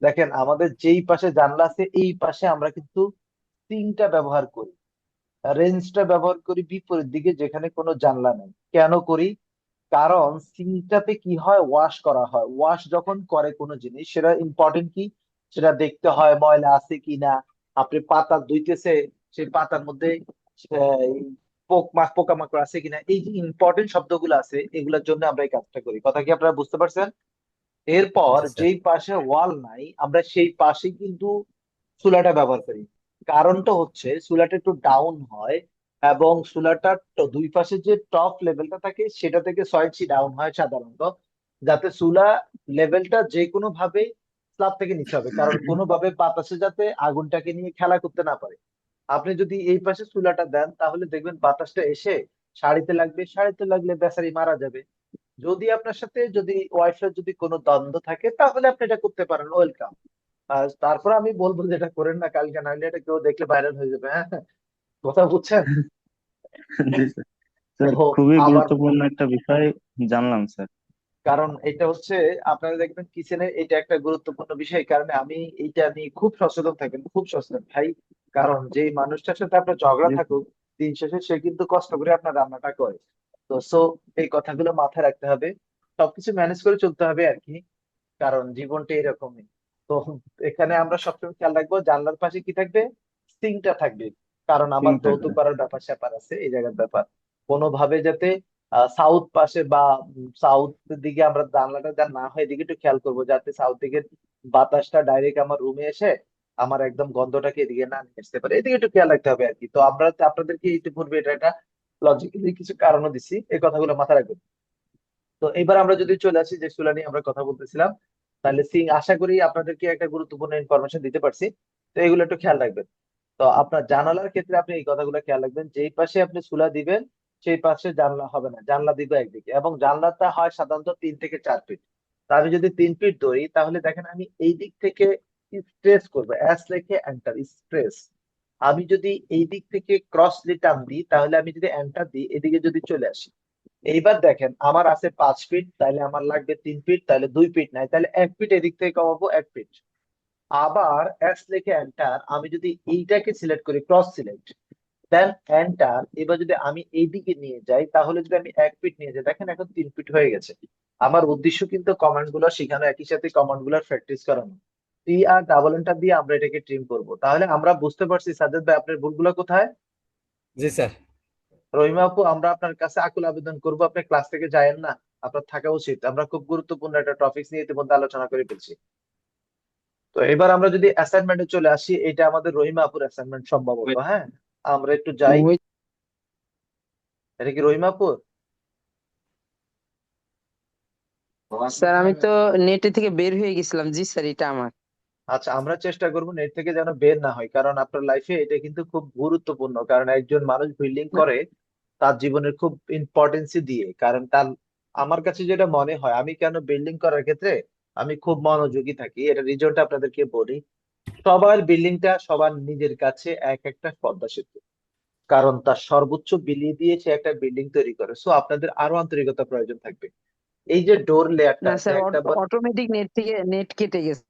দেখেন আমাদের যেই পাশে জানলা আছে এই পাশে আমরা কিন্তু সিংটা ব্যবহার করি, রেঞ্জটা ব্যবহার করি বিপরীত দিকে যেখানে কোনো জানলা নেই। কেন করি? কারণ সিঙ্কটাতে কি হয়, ওয়াশ করা হয়, ওয়াশ যখন করে কোনো জিনিস সেটা ইম্পর্টেন্ট কি, সেটা দেখতে হয় ময়লা আছে কিনা। আপনি পাতা ধুইতেছে, সেই পাতার মধ্যে পোকামাকড় আছে কিনা, এই যে ইম্পর্টেন্ট শব্দগুলো আছে, এগুলোর জন্য আমরা এই কাজটা করি। কথা কি আপনারা বুঝতে পারছেন? এরপর জি স্যার। যেই পাশে ওয়াল নাই আমরা সেই পাশে কিন্তু চুলাটা ব্যবহার করি। কারণটা হচ্ছে চুলাটা একটু ডাউন হয়, এবং চুলাটার দুই পাশে যে টপ লেভেলটা থাকে সেটা থেকে 6 ইঞ্চি ডাউন হয় সাধারণত, যাতে চুলা লেভেলটা যে কোনো ভাবে স্ল্যাব থেকে নিচে হবে, কারণ কোনোভাবে বাতাসে যাতে আগুনটাকে নিয়ে খেলা করতে না পারে। আপনি যদি এই পাশে চুলাটা দেন তাহলে দেখবেন বাতাসটা এসে শাড়িতে লাগবে, শাড়িতে লাগলে বেচারি মারা যাবে। যদি আপনার সাথে যদি ওয়াইফের যদি কোনো দ্বন্দ্ব থাকে তাহলে আপনি এটা করতে পারেন, ওয়েলকাম। আর তারপর আমি বলবো যে এটা করেন না কালকে, নাহলে এটা কেউ দেখলে ভাইরাল হয়ে যাবে, হ্যাঁ। কথা বুঝছেন? জি স্যার। তো স্যার খুবই আবার, গুরুত্বপূর্ণ একটা বিষয় জানলাম স্যার। কারণ এটা হচ্ছে, আপনারা দেখবেন কিচেনে এটা একটা গুরুত্বপূর্ণ বিষয়, কারণে আমি এইটা নিয়ে খুব সচেতন থাকেন, খুব সচেতন ভাই। কারণ যেই মানুষটার সাথে আপনার ঝগড়া জি স্যার। থাকুক, দিন শেষে সে কিন্তু কষ্ট করে আপনার রান্নাটা করে। তো এই কথাগুলো মাথায় রাখতে হবে, সবকিছু ম্যানেজ করে চলতে হবে আর কি, কারণ জীবনটা এরকমই। তো এখানে আমরা সবসময় খেয়াল রাখবো জানলার পাশে কি থাকবে, সিঙ্কটা থাকবে। কারণ আমার তিনটা যৌতুক করার ব্যাপার স্যাপার আছে, এই জায়গার ব্যাপার কোনোভাবে যাতে সাউথ পাশে বা সাউথ দিকে আমরা জানলাটা যা না হয়, এদিকে একটু খেয়াল করবো যাতে সাউথ দিকের বাতাসটা ডাইরেক্ট আমার রুমে এসে আমার একদম গন্ধটাকে এদিকে না নিয়ে আসতে পারে, এদিকে একটু খেয়াল রাখতে হবে আর কি। তো আমরা আপনাদেরকে ইতিপূর্বে এটা একটা লজিক্যালি কিছু কারণও দিছি, এই কথাগুলো মাথায় রাখবেন। তো এবার আমরা যদি চলে আসি যে চুলা নিয়ে আমরা কথা বলতেছিলাম, তাহলে সিং আশা করি আপনাদেরকে একটা গুরুত্বপূর্ণ ইনফরমেশন দিতে পারছি। তো এগুলো একটু খেয়াল রাখবেন। তো আপনার জানালার ক্ষেত্রে আপনি এই কথাগুলো খেয়াল রাখবেন, যেই পাশে আপনি চুলা দিবেন সেই পাশে জানলা হবে না, জানলা দিবে একদিকে, এবং জানলাটা হয় সাধারণত 3 থেকে 4 ফিট। তা আমি যদি 3 ফিট ধরি তাহলে দেখেন আমি এই দিক থেকে স্ট্রেস করবো, এস লেখে এন্টার স্ট্রেস। আমি যদি এই দিক থেকে ক্রসলি টান দিই, তাহলে আমি যদি এন্টার দিই এদিকে যদি চলে আসি, এইবার দেখেন আমার আছে 5 ফিট, তাহলে আমার লাগবে 3 ফিট, তাহলে 2 ফিট নাই, তাহলে 1 ফিট এদিক থেকে কমাবো 1 ফিট। আবার এস লিখে এন্টার, আমি যদি এইটাকে সিলেক্ট করি ক্রস সিলেক্ট, দেন এন্টার, এবার যদি আমি এইদিকে নিয়ে যাই, তাহলে যদি আমি 1 ফিট নিয়ে যাই, দেখেন এখন 3 ফিট হয়ে গেছে। আমার উদ্দেশ্য কিন্তু কমান্ড গুলো শেখানো, একই সাথে কমান্ড গুলোর প্র্যাকটিস করানো। টি আর ডাবল এন্টার দিয়ে আমরা এটাকে ট্রিম করব। তাহলে আমরা বুঝতে পারছি সাজ্জাদ ভাই আপনার ভুলগুলো কোথায়। জি স্যার। রহিমা আপু, আমরা আপনার কাছে আকুল আবেদন করব, আপনি ক্লাস থেকে যায়েন না, আপনার থাকা উচিত। আমরা খুব গুরুত্বপূর্ণ একটা টপিক নিয়ে ইতিমধ্যে আলোচনা করে ফেলছি। তো এবার আমরা যদি অ্যাসাইনমেন্টে চলে আসি, এটা আমাদের রহিমা আপুর অ্যাসাইনমেন্ট সম্ভবত। হ্যাঁ, আমরা একটু যাই। ওই এটা কি রহিমা আপুর? স্যার আমি তো নেটে থেকে বের হয়ে গেছিলাম। জি স্যার, এটা আমার। আচ্ছা, আমরা চেষ্টা করব নেট থেকে যেন বের না হয়, কারণ আপনার লাইফে এটা কিন্তু খুব গুরুত্বপূর্ণ। কারণ একজন মানুষ বিল্ডিং করে তার জীবনের খুব ইম্পর্টেন্সই দিয়ে, কারণ তার, আমার কাছে যেটা মনে হয়, আমি কেন বিল্ডিং করার ক্ষেত্রে আমি খুব মনোযোগী থাকি, এটা রিজনটা আপনাদেরকে বলি। সবার বিল্ডিংটা সবার নিজের কাছে এক একটা পদ্মা সেতু, কারণ তার সর্বোচ্চ বিলিয়ে দিয়ে সে একটা বিল্ডিং তৈরি করে। সো আপনাদের আরো আন্তরিকতা প্রয়োজন থাকবে। এই যে ডোর লেয়ারটা না আছে স্যার, একটা অটোমেটিক নেট থেকে নেট কেটে গেছে।